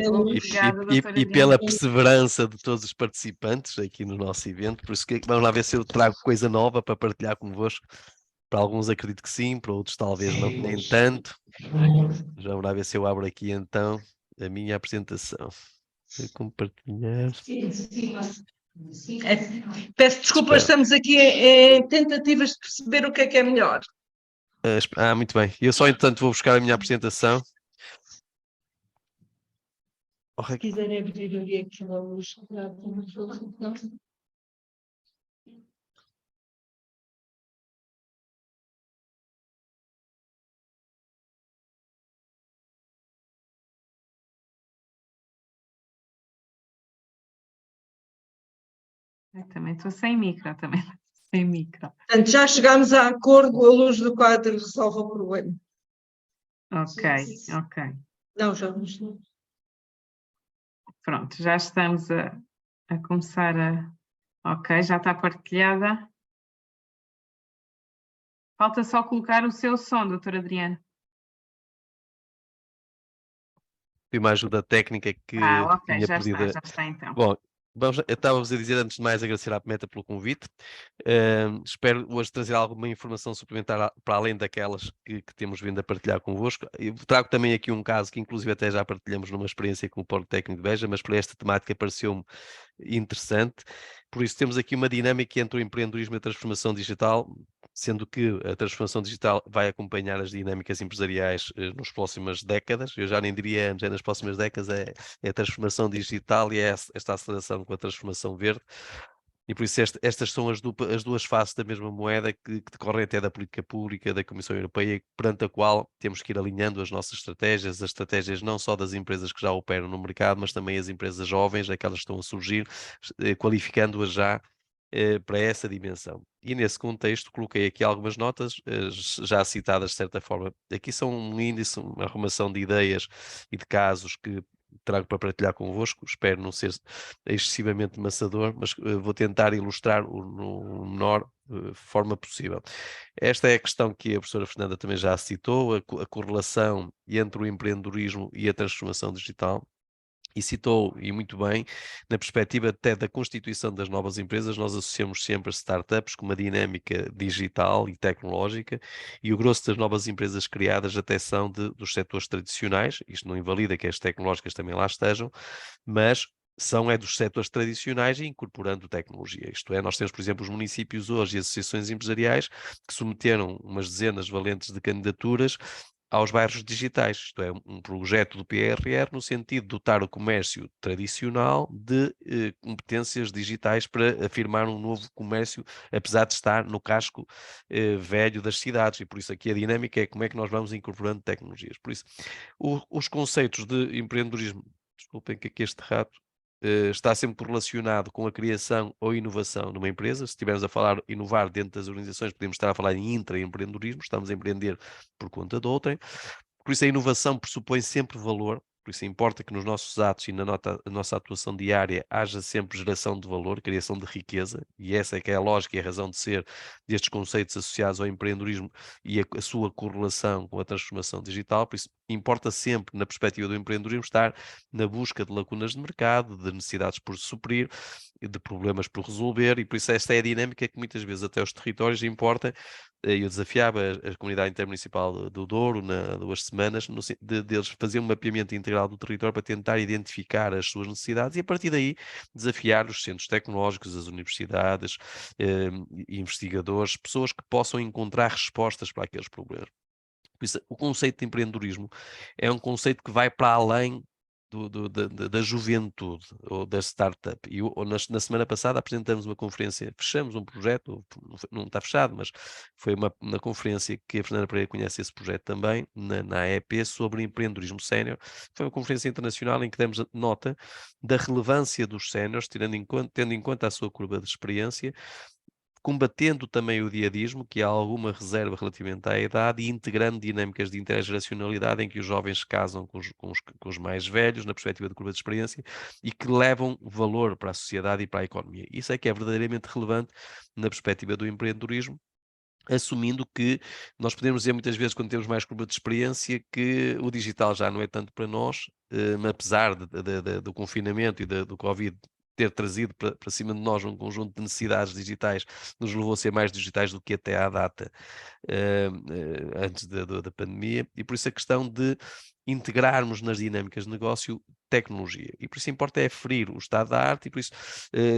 Obrigada, e pela perseverança de todos os participantes aqui no nosso evento. Por isso que vamos lá ver se eu trago coisa nova para partilhar convosco. Para alguns acredito que sim, para outros talvez não, nem tanto. Vamos lá ver se eu abro aqui então a minha apresentação. Vou compartilhar. Peço desculpa, estamos aqui em tentativas de perceber o que é melhor. Muito bem. Eu só, entretanto, vou buscar a minha apresentação. Se quiserem abrir aqui a luz. Eu também estou sem micro, sem micro. Portanto, já chegámos a acordo, a luz do quadro resolve o problema. Ok. Não, já vamos. Pronto, já estamos a começar a... Ok, já está partilhada. Falta só colocar o seu som, doutor Adriano. Foi uma ajuda técnica que ok, tinha já pedido. já está então. Bom, estava-vos a dizer antes de mais agradecer à Meta pelo convite. Espero hoje trazer alguma informação suplementar para além daquelas que temos vindo a partilhar convosco. Eu trago também aqui um caso que inclusive até já partilhamos numa experiência com o Politécnico de Beja, mas para esta temática pareceu-me interessante. Por isso temos aqui uma dinâmica entre o empreendedorismo e a transformação digital, sendo que a transformação digital vai acompanhar as dinâmicas empresariais nas próximas décadas. Eu já nem diria anos, nas próximas décadas é a transformação digital e é esta aceleração com a transformação verde. E por isso estas são as duas faces da mesma moeda que decorrem até da política pública da Comissão Europeia, perante a qual temos que ir alinhando as nossas estratégias, as estratégias não só das empresas que já operam no mercado, mas também as empresas jovens, aquelas que estão a surgir, qualificando-as já para essa dimensão. E nesse contexto coloquei aqui algumas notas, já citadas de certa forma. Aqui são um índice, uma arrumação de ideias e de casos que trago para partilhar convosco. Espero não ser excessivamente maçador, mas vou tentar ilustrar no menor forma possível. Esta é a questão que a professora Fernanda também já citou, a correlação entre o empreendedorismo e a transformação digital. E citou, e muito bem, na perspectiva até da constituição das novas empresas, nós associamos sempre as startups com uma dinâmica digital e tecnológica, e o grosso das novas empresas criadas até são dos setores tradicionais. Isto não invalida que as tecnológicas também lá estejam, mas são dos setores tradicionais e incorporando tecnologia. Isto é, nós temos, por exemplo, os municípios hoje e as associações empresariais que submeteram umas dezenas valentes de candidaturas aos bairros digitais, isto é, um projeto do PRR no sentido de dotar o comércio tradicional de competências digitais para afirmar um novo comércio, apesar de estar no casco velho das cidades, e por isso aqui a dinâmica é como é que nós vamos incorporando tecnologias. Por isso, os conceitos de empreendedorismo, desculpem que aqui este rato está sempre relacionado com a criação ou inovação numa empresa. Se estivermos a falar inovar dentro das organizações, podemos estar a falar em intraempreendedorismo, estamos a empreender por conta de outrem. Por isso a inovação pressupõe sempre valor, por isso importa que nos nossos atos e na nossa atuação diária haja sempre geração de valor, criação de riqueza, e essa é que é a lógica e a razão de ser destes conceitos associados ao empreendedorismo e a sua correlação com a transformação digital. Por isso importa sempre, na perspectiva do empreendedorismo, estar na busca de lacunas de mercado, de necessidades por suprir, de problemas por resolver, e por isso esta é a dinâmica que muitas vezes até os territórios importa. Eu desafiava a comunidade intermunicipal do Douro, há 2 semanas, deles fazer um mapeamento integral do território para tentar identificar as suas necessidades e, a partir daí, desafiar os centros tecnológicos, as universidades, investigadores, pessoas que possam encontrar respostas para aqueles problemas. Por isso, o conceito de empreendedorismo é um conceito que vai para além da juventude ou da startup. E na semana passada apresentamos uma conferência, fechamos um projeto, não está fechado, mas foi uma conferência que a Fernanda Pereira conhece esse projeto também, na AEP, sobre empreendedorismo sénior. Foi uma conferência internacional em que demos nota da relevância dos séniores, tendo em conta a sua curva de experiência, combatendo também o diadismo, que há alguma reserva relativamente à idade, e integrando dinâmicas de intergeracionalidade em que os jovens se casam com os mais velhos, na perspectiva de curva de experiência, e que levam valor para a sociedade e para a economia. Isso é que é verdadeiramente relevante na perspectiva do empreendedorismo, assumindo que nós podemos dizer muitas vezes, quando temos mais curva de experiência, que o digital já não é tanto para nós, apesar do confinamento e do Covid ter trazido para cima de nós um conjunto de necessidades digitais, nos levou a ser mais digitais do que até à data antes da pandemia, e por isso a questão de integrarmos nas dinâmicas de negócio tecnologia. E por isso importa é ferir o estado da arte, e por isso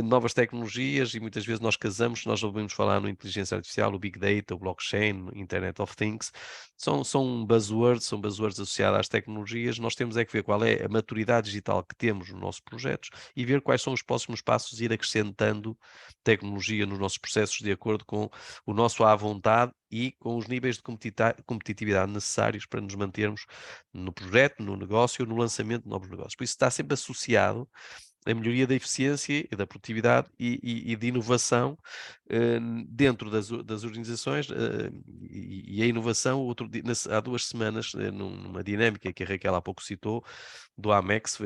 novas tecnologias, e muitas vezes nós casamos, nós ouvimos falar no inteligência artificial, o Big Data, o Blockchain, o Internet of Things, são buzzwords associados às tecnologias. Nós temos é que ver qual é a maturidade digital que temos nos nossos projetos e ver quais são os próximos passos, ir acrescentando tecnologia nos nossos processos de acordo com o nosso à vontade e com os níveis de competitividade necessários para nos mantermos no projeto, no negócio, no lançamento de novos negócios. Por isso está sempre associado a melhoria da eficiência e da produtividade e de inovação dentro das organizações, e a inovação, há 2 semanas, numa dinâmica que a Raquel há pouco citou, do Amex,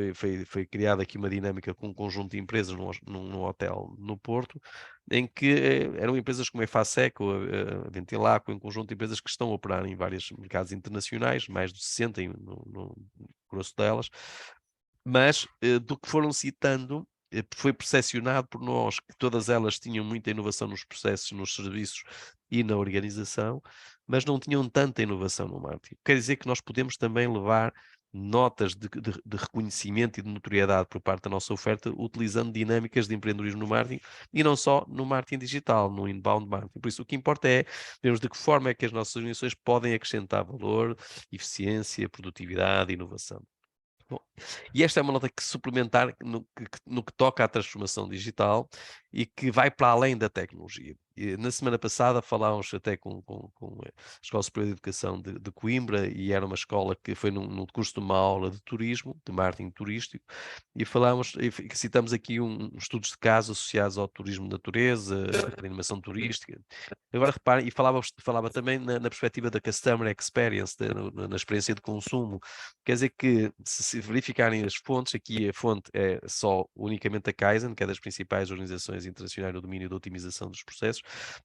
foi criada aqui uma dinâmica com um conjunto de empresas num hotel no Porto, em que eram empresas como a Efasec ou a Ventilaco, um conjunto de empresas que estão a operar em vários mercados internacionais, mais de 60 no grosso delas, mas do que foram citando, foi percepcionado por nós que todas elas tinham muita inovação nos processos, nos serviços e na organização, mas não tinham tanta inovação no marketing. Quer dizer que nós podemos também levar notas de reconhecimento e de notoriedade por parte da nossa oferta, utilizando dinâmicas de empreendedorismo no marketing, e não só no marketing digital, no inbound marketing. Por isso, o que importa é vermos de que forma é que as nossas organizações podem acrescentar valor, eficiência, produtividade e inovação. Bom, e esta é uma nota que suplementar no que toca à transformação digital e que vai para além da tecnologia. Na semana passada falámos até com a Escola Superior de Educação de Coimbra, e era uma escola que foi no curso de uma aula de turismo, de marketing turístico, e falámos, e citamos aqui estudos de caso associados ao turismo de natureza, à animação turística. Agora repare, e falava também na perspectiva da customer experience, na experiência de consumo. Quer dizer que, se verificarem as fontes, aqui a fonte é só unicamente a Kaizen, que é das principais organizações internacionais no domínio da otimização dos processos.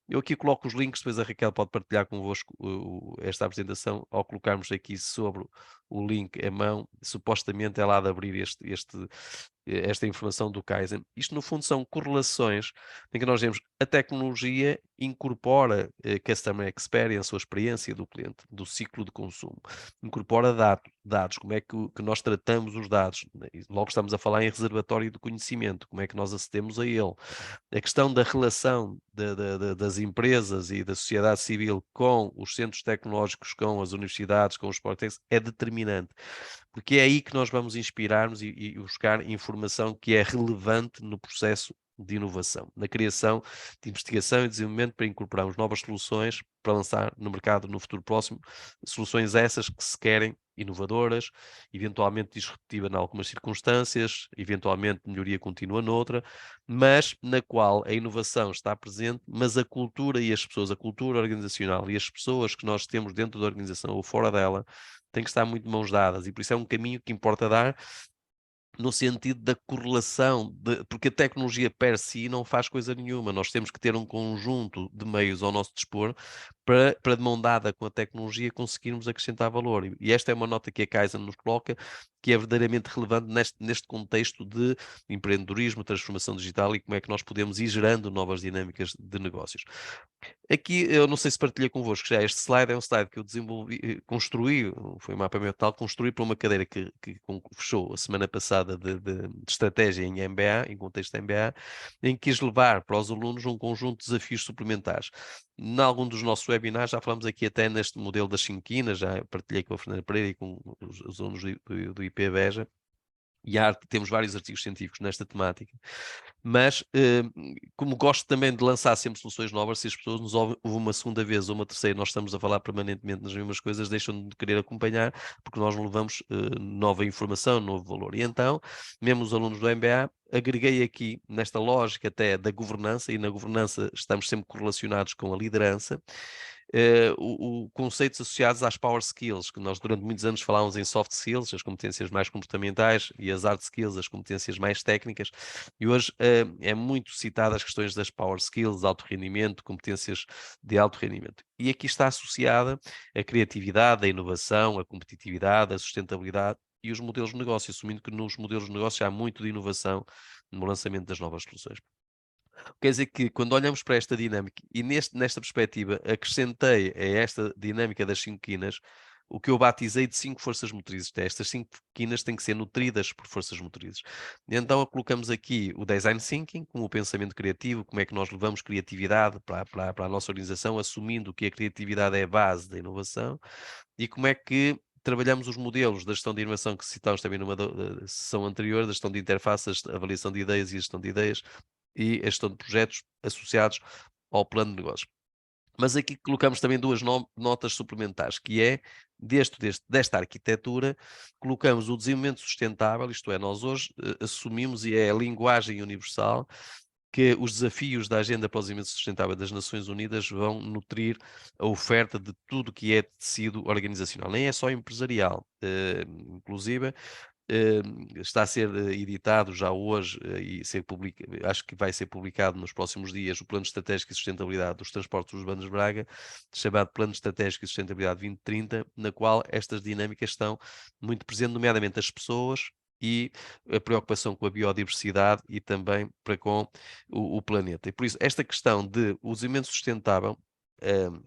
Eu aqui coloco os links, depois a Raquel pode partilhar convosco esta apresentação, ao colocarmos aqui sobre o link à mão, supostamente é lá de abrir esta informação do Kaizen. Isto, no fundo, são correlações em que nós vemos a tecnologia incorpora customer experience, ou experiência do cliente, do ciclo de consumo. Incorpora dados, como é que nós tratamos os dados. Logo estamos a falar em reservatório de conhecimento, como é que nós acedemos a ele. A questão da relação das empresas e da sociedade civil com os centros tecnológicos, com as universidades, com os Sportex, é determinante, porque é aí que nós vamos inspirar-nos e buscar informação que é relevante no processo de inovação, na criação de investigação e desenvolvimento, para incorporarmos novas soluções para lançar no mercado no futuro próximo, soluções essas que se querem inovadoras, eventualmente disruptiva em algumas circunstâncias, eventualmente melhoria contínua noutra, mas na qual a inovação está presente, mas a cultura e as pessoas, a cultura organizacional e as pessoas que nós temos dentro da organização ou fora dela, têm que estar muito de mãos dadas, e por isso é um caminho que importa dar, no sentido da correlação, porque a tecnologia per si não faz coisa nenhuma. Nós temos que ter um conjunto de meios ao nosso dispor para de mão dada com a tecnologia conseguirmos acrescentar valor. E esta é uma nota que a Kaizen nos coloca, que é verdadeiramente relevante neste contexto de empreendedorismo, transformação digital, e como é que nós podemos ir gerando novas dinâmicas de negócios. Aqui, eu não sei se partilhei convosco já, este slide é um slide que eu desenvolvi, construí, foi um mapa mental, construí para uma cadeira que fechou a semana passada de estratégia em MBA, em contexto MBA, em que quis levar para os alunos um conjunto de desafios suplementares. Em algum dos nossos webinars, já falamos aqui até neste modelo das 5 quinas, já partilhei com a Fernanda Pereira e com os alunos do IP Beja, e temos vários artigos científicos nesta temática. Mas, como gosto também de lançar sempre soluções novas, se as pessoas nos ouvem uma segunda vez ou uma terceira, nós estamos a falar permanentemente nas mesmas coisas, deixam de querer acompanhar, porque nós levamos nova informação, novo valor. E então, mesmo os alunos do MBA, agreguei aqui, nesta lógica até da governança, e na governança estamos sempre correlacionados com a liderança, conceitos associados às power skills, que nós durante muitos anos falávamos em soft skills, as competências mais comportamentais, e as hard skills, as competências mais técnicas, e hoje é muito citada as questões das power skills, de alto rendimento, competências de alto rendimento. E aqui está associada a criatividade, a inovação, a competitividade, a sustentabilidade e os modelos de negócio, assumindo que nos modelos de negócio há muito de inovação no lançamento das novas soluções. Quer dizer que, quando olhamos para esta dinâmica, e nesta perspectiva acrescentei a esta dinâmica das 5 quinas, o que eu batizei de 5 forças motrizes. Estas 5 quinas têm que ser nutridas por forças motrizes. Então colocamos aqui o design thinking como o pensamento criativo, como é que nós levamos criatividade para a nossa organização, assumindo que a criatividade é a base da inovação, e como é que trabalhamos os modelos da gestão de inovação, que citámos também numa sessão anterior, da gestão de interfaces, avaliação de ideias e gestão de ideias, e a gestão de projetos associados ao plano de negócio. Mas aqui colocamos também duas notas suplementares, que é, desta arquitetura, colocamos o desenvolvimento sustentável, isto é, nós hoje assumimos, e é a linguagem universal, que os desafios da Agenda para o Desenvolvimento Sustentável das Nações Unidas vão nutrir a oferta de tudo que é tecido organizacional, nem é só empresarial, inclusive está a ser editado já hoje e acho que vai ser publicado nos próximos dias, o Plano Estratégico e Sustentabilidade dos Transportes Urbanos de Braga, chamado Plano Estratégico e Sustentabilidade 2030, na qual estas dinâmicas estão muito presentes, nomeadamente as pessoas e a preocupação com a biodiversidade e também para com o planeta. E por isso, esta questão de o desenvolvimento sustentável,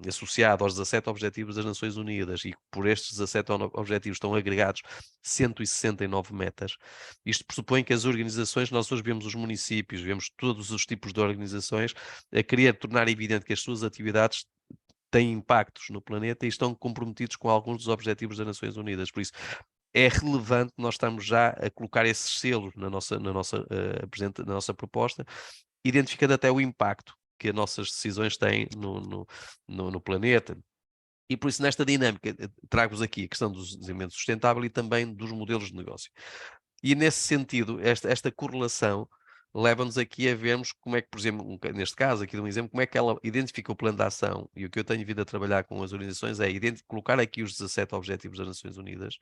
associado aos 17 Objetivos das Nações Unidas, e por estes 17 Objetivos estão agregados 169 metas. Isto pressupõe que as organizações, nós hoje vemos os municípios, vemos todos os tipos de organizações a querer tornar evidente que as suas atividades têm impactos no planeta e estão comprometidos com alguns dos Objetivos das Nações Unidas. Por isso, é relevante nós estamos já a colocar esses selos na nossa proposta, identificando até o impacto que as nossas decisões têm no planeta. E por isso, nesta dinâmica, trago-vos aqui a questão do desenvolvimento sustentável e também dos modelos de negócio. E nesse sentido, esta correlação leva-nos aqui a vermos como é que, por exemplo, neste caso, aqui de um exemplo, como é que ela identifica o plano de ação. E o que eu tenho vindo a trabalhar com as organizações é colocar aqui os 17 Objetivos das Nações Unidas,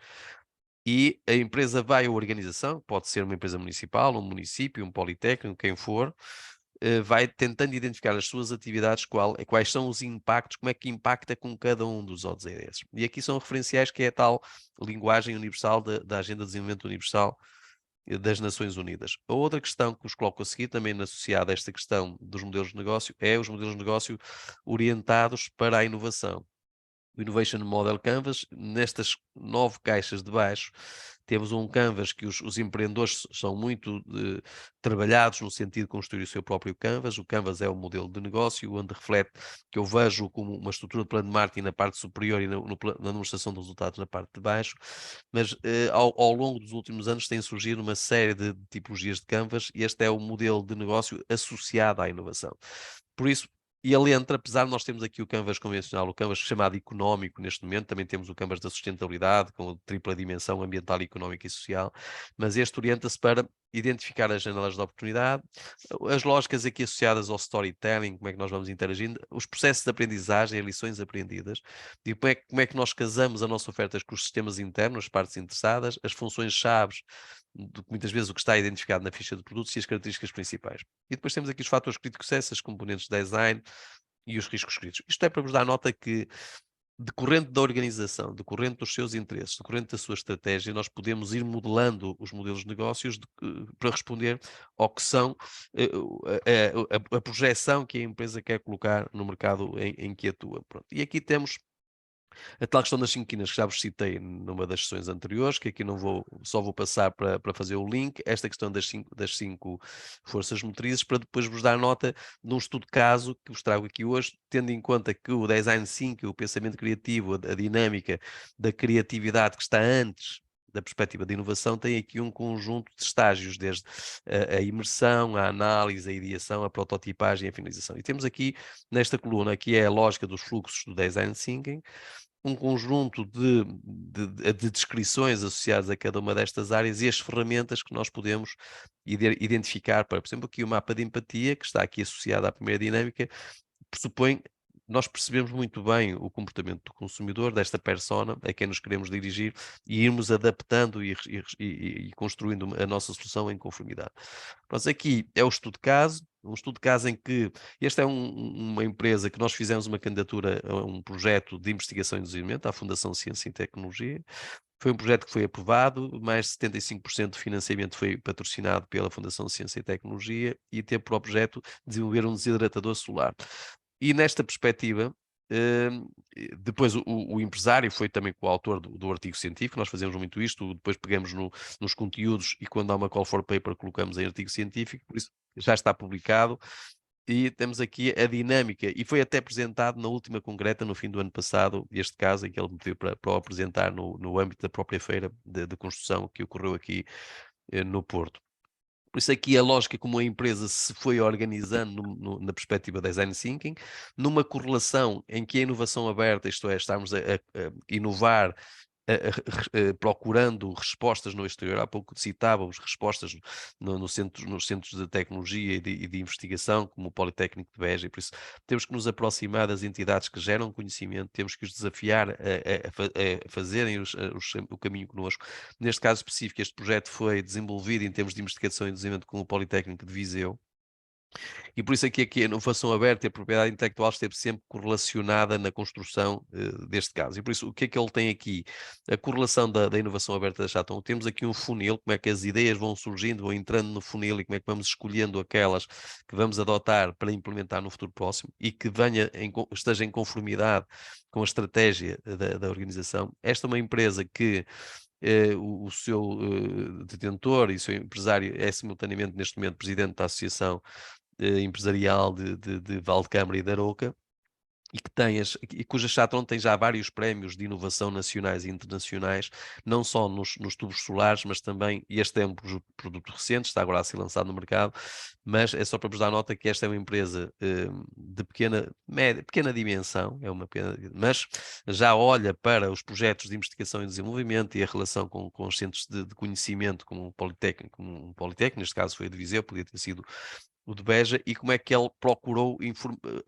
e a empresa vai, ou a organização, pode ser uma empresa municipal, um município, um politécnico, quem for, vai tentando identificar as suas atividades, quais são os impactos, como é que impacta com cada um dos ODS. E aqui são referenciais, que é a tal linguagem universal da Agenda de Desenvolvimento Universal das Nações Unidas. A outra questão que vos coloco a seguir, também associada a esta questão dos modelos de negócio, é os modelos de negócio orientados para a inovação. O Innovation Model Canvas, nestas 9 caixas de baixo, temos um canvas que os empreendedores são muito trabalhados no sentido de construir o seu próprio canvas. O canvas é o modelo de negócio, onde reflete, que eu vejo como uma estrutura de plano de marketing na parte superior e na demonstração de resultados na parte de baixo, mas ao longo dos últimos anos tem surgido uma série de tipologias de canvas, e este é o modelo de negócio associado à inovação. Por isso, e ele entra, apesar de nós termos aqui o canvas convencional, o canvas chamado económico neste momento, também temos o canvas da sustentabilidade, com a tripla dimensão ambiental, económica e social, mas este orienta-se para identificar as janelas de oportunidade, as lógicas aqui associadas ao storytelling, como é que nós vamos interagindo, os processos de aprendizagem, as lições aprendidas, e como é que nós casamos a nossa oferta com os sistemas internos, as partes interessadas, as funções-chave, muitas vezes o que está identificado na ficha de produtos, e as características principais. E depois temos aqui os fatores críticos, essas componentes de design e os riscos críticos. Isto é para vos dar nota que, decorrente da organização, decorrente dos seus interesses, decorrente da sua estratégia, nós podemos ir modelando os modelos de negócios para responder ao que são a projeção que a empresa quer colocar no mercado em que atua. Pronto. E aqui temos a tal questão das 5 quinas, que já vos citei numa das sessões anteriores, que aqui só vou passar para fazer o link, esta questão das cinco forças motrizes, para depois vos dar nota de um estudo de caso que vos trago aqui hoje, tendo em conta que o Design Thinking, o pensamento criativo, a dinâmica da criatividade que está antes da perspectiva de inovação, tem aqui um conjunto de estágios, desde a imersão, a análise, a ideação, a prototipagem e a finalização. E temos aqui, nesta coluna, que é a lógica dos fluxos do Design Thinking, um conjunto de descrições associadas a cada uma destas áreas e as ferramentas que nós podemos identificar para, por exemplo, aqui o mapa de empatia, que está aqui associado à primeira dinâmica, pressupõe nós percebemos muito bem o comportamento do consumidor, desta persona a quem nos queremos dirigir, e irmos adaptando e construindo a nossa solução em conformidade. Mas aqui é o estudo de caso, um estudo de caso em que esta é uma empresa que nós fizemos uma candidatura a um projeto de investigação e desenvolvimento à Fundação Ciência e Tecnologia. Foi um projeto que foi aprovado, mais de 75% do financiamento foi patrocinado pela Fundação Ciência e Tecnologia, e teve por objeto desenvolver um desidratador solar. E nesta perspectiva, depois o empresário foi também coautor do artigo científico. Nós fazemos muito isto, depois pegamos nos conteúdos, e quando há uma call for paper colocamos em artigo científico, por isso já está publicado. E temos aqui a dinâmica, e foi até apresentado na última congreta, no fim do ano passado, este caso, em que ele me pediu para o apresentar no âmbito da própria feira de construção que ocorreu aqui no Porto. Por isso aqui a lógica como a empresa se foi organizando na perspectiva Design Thinking, numa correlação em que a inovação aberta, isto é, estarmos a inovar, procurando respostas no exterior. Há pouco citávamos respostas nos centros de tecnologia e de investigação, como o Politécnico de Beja, e por isso temos que nos aproximar das entidades que geram conhecimento, temos que os desafiar a fazerem o caminho connosco. Neste caso específico, este projeto foi desenvolvido em termos de investigação e desenvolvimento com o Politécnico de Viseu, e por isso aqui a inovação aberta e a propriedade intelectual esteve sempre correlacionada na construção deste caso. E por isso, o que é que ele tem aqui? A correlação da inovação aberta da Chaton. Temos aqui um funil, como é que as ideias vão surgindo, vão entrando no funil, e como é que vamos escolhendo aquelas que vamos adotar para implementar no futuro próximo e que esteja em conformidade com a estratégia da organização. Esta é uma empresa que o seu detentor e o seu empresário é simultaneamente, neste momento, presidente da Associação Empresarial de Valdecâmara e da Arouca, e cuja Chatron tem já vários prémios de inovação nacionais e internacionais, não só nos tubos solares, mas também, e este é um produto recente, está agora a ser lançado no mercado, mas é só para vos dar nota que esta é uma empresa de pequena dimensão, mas já olha para os projetos de investigação e desenvolvimento e a relação com os centros de conhecimento, como um Politécnico, neste caso foi a de Viseu, podia ter sido o de Beja, e como é que ele procurou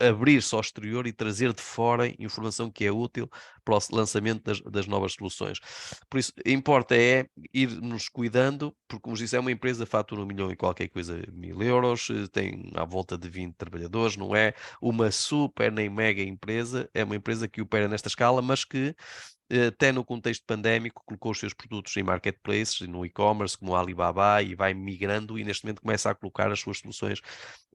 abrir-se ao exterior e trazer de fora informação que é útil para o lançamento das novas soluções. Por isso, importa é ir-nos cuidando, porque, como disse, é uma empresa que fatura 1 milhão e qualquer coisa, 1.000 euros, tem à volta de 20 trabalhadores, não é uma super nem mega empresa, é uma empresa que opera nesta escala, mas que até no contexto pandémico, colocou os seus produtos em marketplaces, no e-commerce, como a Alibaba, e vai migrando, e neste momento começa a colocar as suas soluções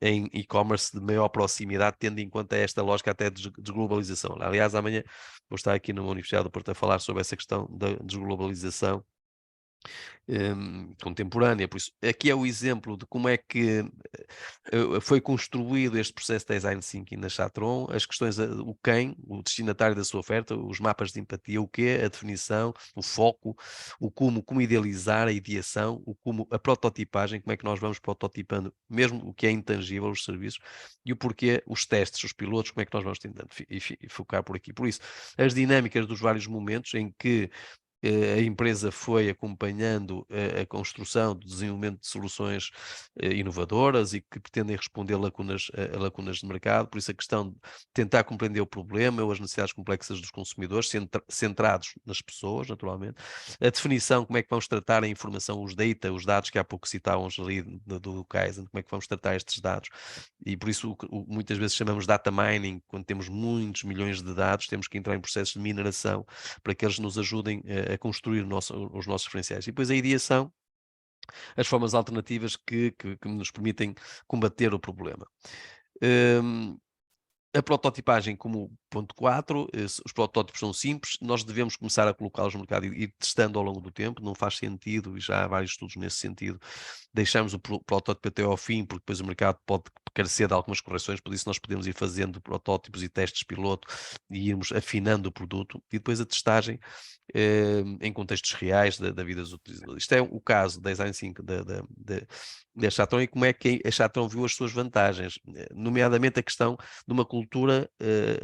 em e-commerce de maior proximidade, tendo em conta esta lógica até de desglobalização. Aliás, amanhã vou estar aqui numa Universidade do Porto a falar sobre essa questão da desglobalização contemporânea. Por isso, aqui é o exemplo de como é que foi construído este processo de design thinking na Chatron, as questões, o quem, o destinatário da sua oferta, os mapas de empatia, o quê, a definição, o foco, o como idealizar a ideação, o como, a prototipagem, como é que nós vamos prototipando, mesmo o que é intangível, os serviços, e o porquê, os testes, os pilotos, como é que nós vamos tentando e focar por aqui. Por isso, as dinâmicas dos vários momentos em que a empresa foi acompanhando a construção, do desenvolvimento de soluções inovadoras e que pretendem responder a lacunas de mercado, por isso a questão de tentar compreender o problema ou as necessidades complexas dos consumidores, centrados nas pessoas, naturalmente. A definição, como é que vamos tratar a informação, os dados que há pouco citávamos ali do Kaizen, como é que vamos tratar estes dados, e por isso muitas vezes chamamos data mining, quando temos muitos milhões de dados, temos que entrar em processos de mineração para que eles nos ajudem a construir os nossos referenciais. E depois a ideação, as formas alternativas que nos permitem combater o problema. A prototipagem como ponto 4, os protótipos são simples, nós devemos começar a colocá-los no mercado e ir testando ao longo do tempo, não faz sentido, e já há vários estudos nesse sentido, deixarmos o protótipo até ao fim, porque depois o mercado pode carecer de algumas correções, por isso nós podemos ir fazendo protótipos e testes piloto e irmos afinando o produto, e depois a testagem em contextos reais da vida dos utilizadores. Isto é o caso da Design 5 da Chatron e como é que a Chatron viu as suas vantagens, nomeadamente a questão de uma cultura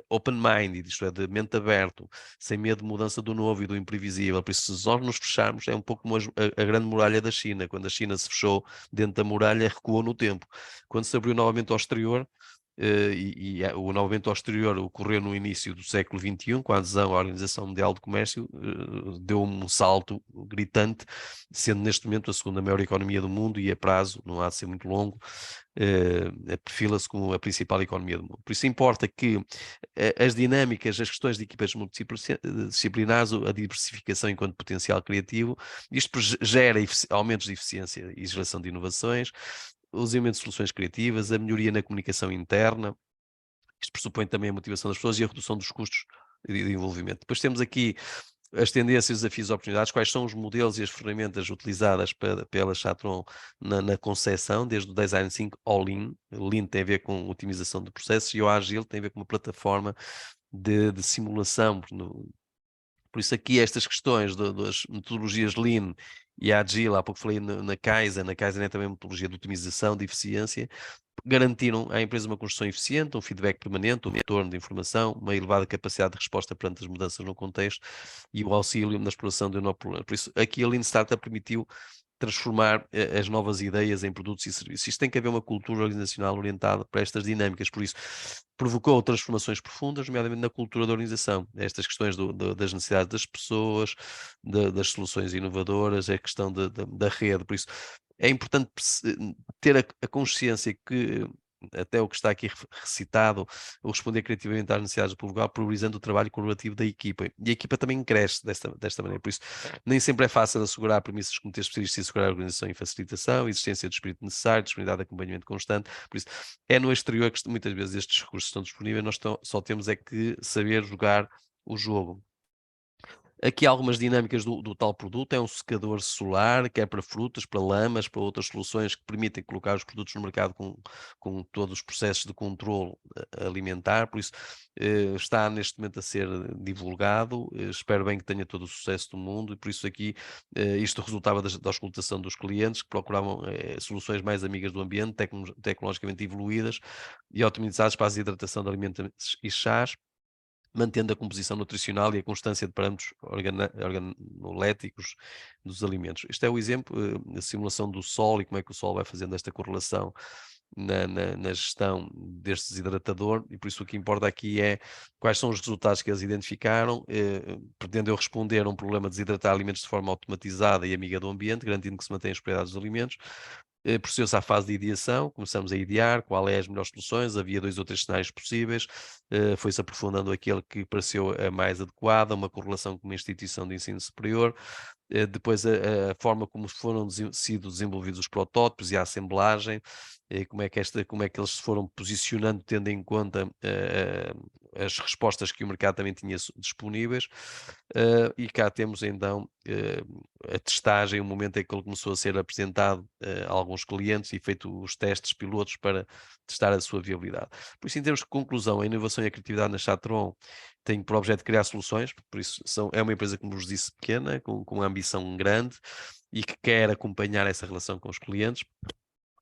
open-minded, isto é, de mente aberto, sem medo de mudança do novo e do imprevisível. Por isso, se nós nos fecharmos, é um pouco como a grande muralha da China. Quando a China se fechou dentro da muralha, recuou no tempo. Quando se abriu novamente ao exterior, o novo evento ao exterior ocorreu no início do século XXI, com a adesão à Organização Mundial do Comércio, deu um salto gritante, sendo neste momento a segunda maior economia do mundo e a prazo, não há de ser muito longo, perfila-se como a principal economia do mundo. Por isso importa que as dinâmicas, as questões de equipas multidisciplinares, a diversificação enquanto potencial criativo, isto gera aumentos de eficiência e geração de inovações, o desenvolvimento de soluções criativas, a melhoria na comunicação interna, isto pressupõe também a motivação das pessoas e a redução dos custos de envolvimento. Depois temos aqui as tendências, os desafios e oportunidades, quais são os modelos e as ferramentas utilizadas pela Chatron na concepção, desde o Design Thinking ao Lean. O Lean tem a ver com otimização de processos e o Agile tem a ver com uma plataforma de simulação. Por isso aqui estas questões das metodologias Lean e Agile, há pouco falei na Kaizen é também uma metodologia de otimização, de eficiência, garantiram à empresa uma construção eficiente, um feedback permanente, um retorno de informação, uma elevada capacidade de resposta perante as mudanças no contexto e o auxílio na exploração de um novo problema. Por isso aqui a Lean Startup permitiu transformar as novas ideias em produtos e serviços. Isto tem que haver uma cultura organizacional orientada para estas dinâmicas, por isso provocou transformações profundas, nomeadamente na cultura da organização. Estas questões das necessidades das pessoas, das soluções inovadoras, a questão da rede, por isso é importante ter a consciência que até o que está aqui recitado, o responder criativamente às necessidades do público, priorizando o trabalho colaborativo da equipa. E a equipa também cresce desta maneira. Por isso, nem sempre é fácil assegurar premissas de comitês especialistas e assegurar a organização e facilitação, existência do espírito necessário, disponibilidade de acompanhamento constante. Por isso, é no exterior que muitas vezes estes recursos estão disponíveis, nós só temos é que saber jogar o jogo. Aqui há algumas dinâmicas do tal produto, é um secador solar, quer para frutas, para lamas, para outras soluções que permitem colocar os produtos no mercado com todos os processos de controle alimentar, por isso está neste momento a ser divulgado, espero bem que tenha todo o sucesso do mundo, e por isso aqui isto resultava da auscultação dos clientes que procuravam soluções mais amigas do ambiente, tecnologicamente evoluídas e otimizadas para a hidratação de alimentos e chás, mantendo a composição nutricional e a constância de parâmetros organoléticos dos alimentos. Este é o exemplo, a simulação do sol e como é que o sol vai fazendo esta correlação na gestão deste desidratador, e por isso o que importa aqui é quais são os resultados que eles identificaram, pretendeu responder a um problema de desidratar alimentos de forma automatizada e amiga do ambiente, garantindo que se mantém as propriedades dos alimentos. Procedeu-se à fase de ideação, começamos a idear qual é as melhores soluções, havia 2 ou 3 cenários possíveis, foi-se aprofundando aquele que pareceu a mais adequada, uma correlação com uma instituição de ensino superior, depois a forma como foram sido desenvolvidos os protótipos e a assemblagem, como é que eles se foram posicionando tendo em conta as respostas que o mercado também tinha disponíveis, e cá temos então a testagem, o momento em que ele começou a ser apresentado a alguns clientes e feito os testes pilotos para testar a sua viabilidade. Por isso, em termos de conclusão, a inovação e a criatividade na Chatron tem por objeto criar soluções, por isso é uma empresa, como vos disse, pequena, com uma ambição grande e que quer acompanhar essa relação com os clientes,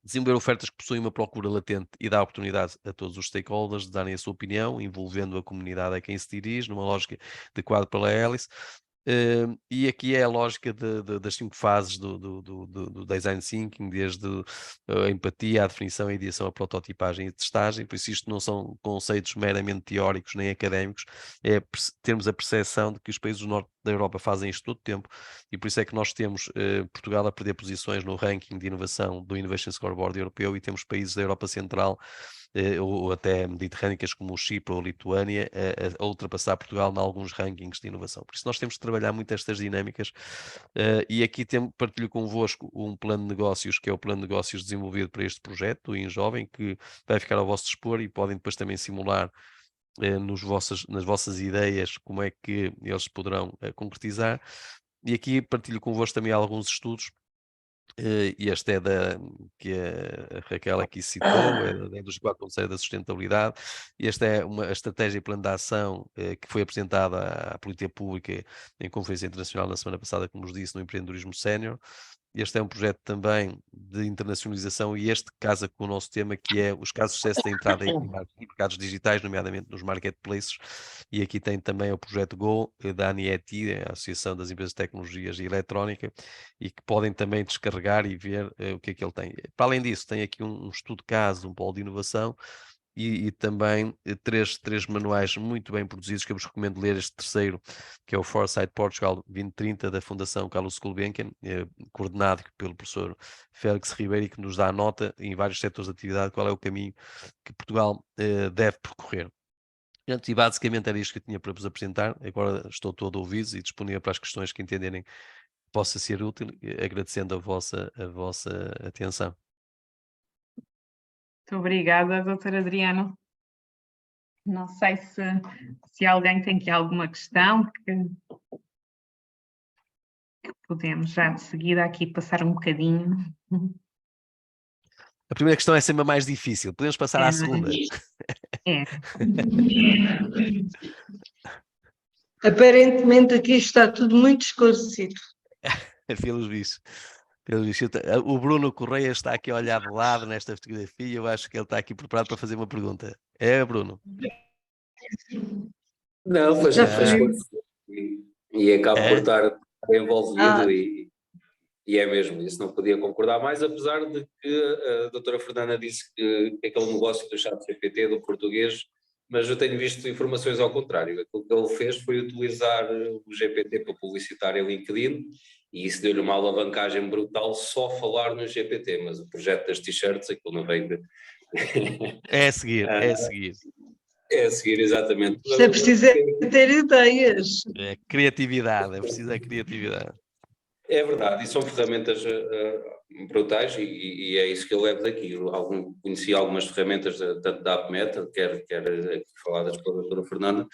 desenvolver ofertas que possuem uma procura latente e dá oportunidade a todos os stakeholders de darem a sua opinião, envolvendo a comunidade a quem se dirige, numa lógica de quadro pela hélice. E aqui é a lógica das 5 fases do design thinking, desde a empatia, a definição, a ideação, a prototipagem e a testagem. Por isso isto não são conceitos meramente teóricos nem académicos, é termos a percepção de que os países do norte da Europa fazem isto todo o tempo, e por isso é que nós temos Portugal a perder posições no ranking de inovação do Innovation Scoreboard europeu, e temos países da Europa Central ou até mediterrâneas como o Chipre ou a Lituânia a ultrapassar Portugal em alguns rankings de inovação. Por isso nós temos de trabalhar muito estas dinâmicas, e aqui partilho convosco um plano de negócios, que é o plano de negócios desenvolvido para este projeto, o InJovem, que vai ficar ao vosso dispor e podem depois também simular nas vossas ideias como é que eles poderão concretizar. E aqui partilho convosco também alguns estudos, e este é que a Raquel aqui citou, é dos 4 conselhos da sustentabilidade. Esta é uma estratégia e plano de ação que foi apresentada à política pública em conferência internacional na semana passada, como vos disse, no empreendedorismo sénior. Este é um projeto também de internacionalização e este casa com o nosso tema, que é os casos de sucesso da entrada em mercados digitais, nomeadamente nos marketplaces. E aqui tem também o projeto Go, da ANIET, a Associação das Empresas de Tecnologias e Eletrónica, e que podem também descarregar e ver o que é que ele tem. Para além disso, tem aqui um estudo de caso, um polo de inovação, e também três manuais muito bem produzidos, que eu vos recomendo ler. Este terceiro, que é o Foresight Portugal 2030, da Fundação Carlos Gulbenkian, coordenado pelo professor Félix Ribeiro, e que nos dá a nota em vários setores de atividade qual é o caminho que Portugal deve percorrer. E basicamente era isto que eu tinha para vos apresentar. Agora estou todo ouvido e disponível para as questões que entenderem que possa ser útil, agradecendo a vossa atenção. Muito obrigada, doutor Adriano. Não sei se alguém tem aqui alguma questão que podemos já de seguida aqui passar um bocadinho. A primeira questão é sempre a mais difícil. Podemos passar à segunda? É. Aparentemente aqui está tudo muito esclarecido. Pelos bichos. O Bruno Correia está aqui a olhar de lado nesta fotografia. Eu acho que ele está aqui preparado para fazer uma pergunta. É, Bruno? Não, foi já e acabo por estar envolvido e é mesmo isso, não podia concordar mais, apesar de que a doutora Fernanda disse que aquele negócio do ChatGPT do português, mas eu tenho visto informações ao contrário. Aquilo que ele fez foi utilizar o GPT para publicitar em LinkedIn, e isso deu-lhe uma alavancagem brutal só falar no GPT, mas o projeto das t-shirts, aquilo não vem de... É a seguir, é a seguir. É a seguir, exatamente. Isto é preciso ter ideias. É criatividade, é preciso a criatividade. É verdade, e são ferramentas brutais, e é isso que eu levo daqui. Conheci algumas ferramentas, tanto da AppMeta, quer aqui faladas pela doutora Fernanda,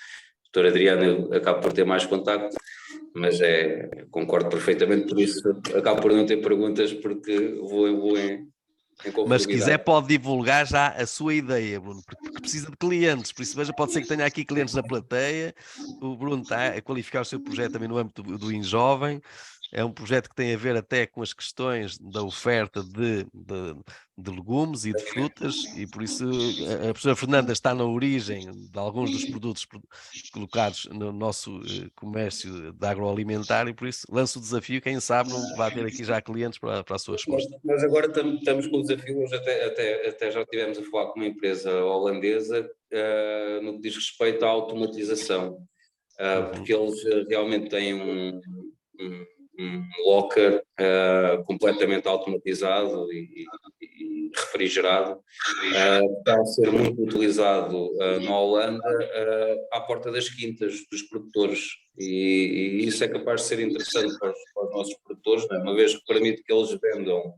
doutora Adriana, eu acabo por ter mais contacto, mas concordo perfeitamente, por isso acabo por não ter perguntas, porque vou em conformidade. Mas se quiser pode divulgar já a sua ideia, Bruno, porque precisa de clientes, por isso veja, pode ser que tenha aqui clientes na plateia. O Bruno está a qualificar o seu projeto também no âmbito do InJovem. É um projeto que tem a ver até com as questões da oferta de legumes e de frutas, e por isso a professora Fernanda está na origem de alguns dos produtos colocados no nosso comércio de agroalimentar, e por isso lanço o desafio, quem sabe não vai ter aqui já clientes para a sua resposta. Mas agora estamos com o desafio, hoje até já estivemos a falar com uma empresa holandesa no que diz respeito à automatização, porque eles realmente têm um locker completamente automatizado e refrigerado, está a ser muito utilizado na Holanda à porta das quintas dos produtores, e isso é capaz de ser interessante para os nossos produtores, não é? Uma vez que permite que eles vendam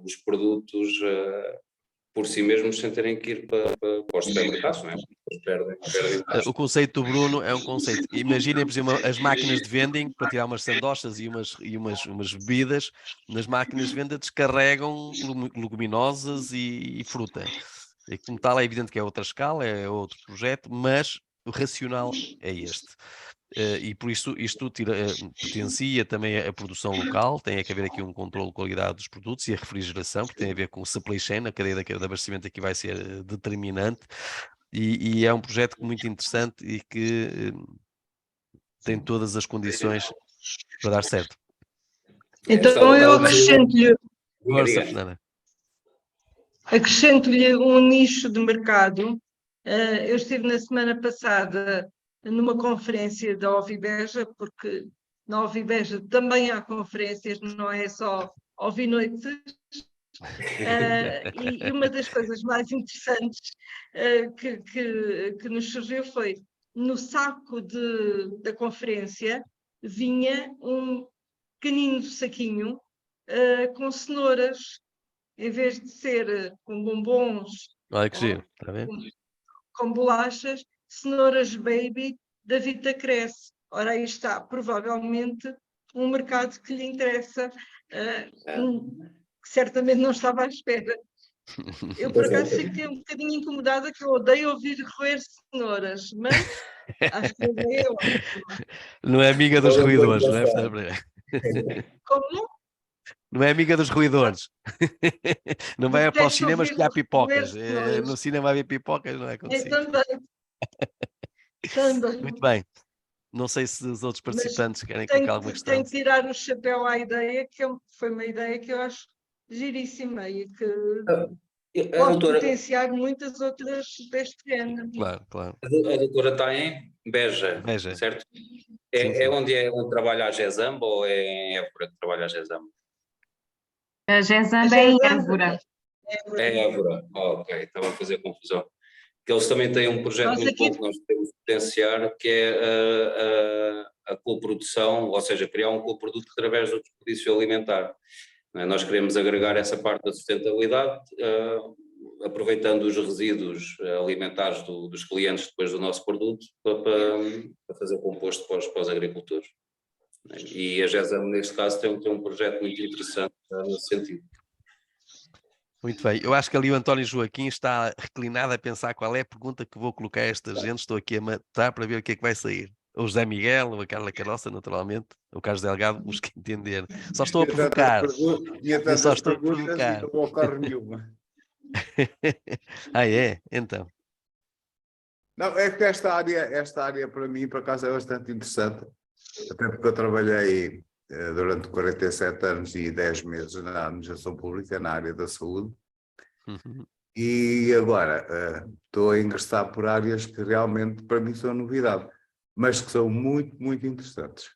os produtos por si mesmos sem terem que ir para os supermercados, não é? Perdem o conceito do Bruno é um conceito. Imaginem, por exemplo, as máquinas de vending para tirar umas sandochas e umas bebidas. Nas máquinas de venda descarregam leguminosas e fruta. E como tal, é evidente que é outra escala, é outro projeto, mas o racional é este. E por isso isto potencia também a produção local, tem que haver aqui um controle de qualidade dos produtos e a refrigeração, porque tem a ver com o supply chain, a cadeia de abastecimento aqui vai ser determinante, e é um projeto muito interessante e que tem todas as condições para dar certo. Então eu acrescento-lhe Força, Fernanda. Acrescento-lhe um nicho de mercado. Eu estive na semana passada numa conferência da Ovibeja, porque na Ovibeja também há conferências, não é só Ovinoites. E uma das coisas mais interessantes que nos surgiu foi, no saco da conferência, vinha um pequenino saquinho com cenouras, em vez de ser com bombons, olha que giro, está bem? com bolachas, cenouras baby da Vita Cresce. Ora, aí está, provavelmente, um mercado que lhe interessa, que certamente não estava à espera. Eu, por acaso, fiquei um bocadinho incomodada, que eu odeio ouvir roer cenouras, mas acho que é ótimo. Não é amiga dos ruidores, não é? Como? Não é amiga dos ruidores. Não vai para os cinemas que há pipocas. No cinema haver pipocas, não é consigo. Também. Muito bem. Não sei se os outros participantes querem colocar alguma questão. Tenho que tirar o chapéu à ideia, que foi uma ideia que eu acho giríssima e que pode potenciar muitas outras deste género. Claro. A doutora está em Beja, certo? É onde trabalha a GESAMB, ou é em Évora que trabalha a GESAMB? A GESAMB é em Évora. É Évora, ok, estava a fazer confusão. Que eles também têm um projeto muito bom que nós temos que potenciar, que é a coprodução, ou seja, criar um coproduto através do desperdício alimentar. Nós queremos agregar essa parte da sustentabilidade, aproveitando os resíduos alimentares dos clientes depois do nosso produto, para fazer composto para os agricultores. E a GESAM, neste caso, tem um projeto muito interessante nesse sentido. Muito bem, eu acho que ali o António Joaquim está reclinado a pensar qual é a pergunta que vou colocar a esta gente. Estou aqui a matar para ver o que é que vai sair. O José Miguel, ou a Carla Caroça, naturalmente, o Carlos Delgado, os que entender. Só estou a provocar. Eu só estou a provocar. Não ocorre nenhuma. É? Então. Não, é que esta área para mim, por acaso, é bastante interessante. Até porque eu trabalhei durante 47 anos e 10 meses na administração pública, na área da saúde. E agora estou a ingressar por áreas que realmente para mim são novidade, mas que são muito, muito interessantes.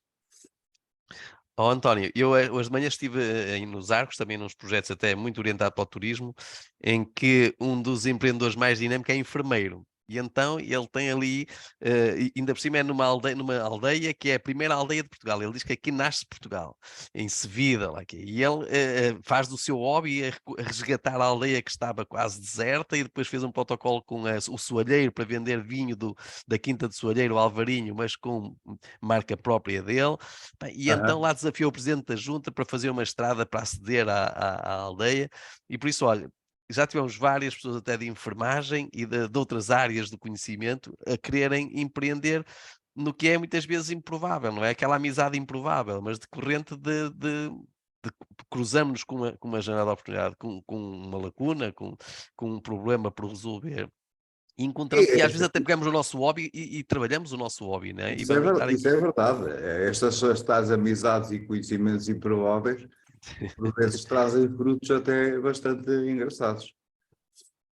António, eu hoje de manhã estive nos Arcos, também nos projetos até muito orientado para o turismo, em que um dos empreendedores mais dinâmicos é enfermeiro. E então ele tem ali, ainda por cima é numa aldeia que é a primeira aldeia de Portugal. Ele diz que aqui nasce Portugal, em Sevida. Lá aqui. E ele faz do seu hobby a resgatar a aldeia que estava quase deserta e depois fez um protocolo com o soalheiro para vender vinho da Quinta de Soalheiro, o Alvarinho, mas com marca própria dele. E então lá desafiou o Presidente da Junta para fazer uma estrada para aceder à aldeia. E por isso, olha, já tivemos várias pessoas até de enfermagem e de outras áreas do conhecimento a quererem empreender no que é muitas vezes improvável, não é? Aquela amizade improvável, mas decorrente de cruzamos-nos com uma janela de oportunidade, com uma lacuna, com um problema por resolver. E encontramos, e às vezes até pegamos o nosso hobby e trabalhamos o nosso hobby, né? Isso é verdade. Estas amizades e conhecimentos improváveis, por vezes trazem frutos até bastante engraçados.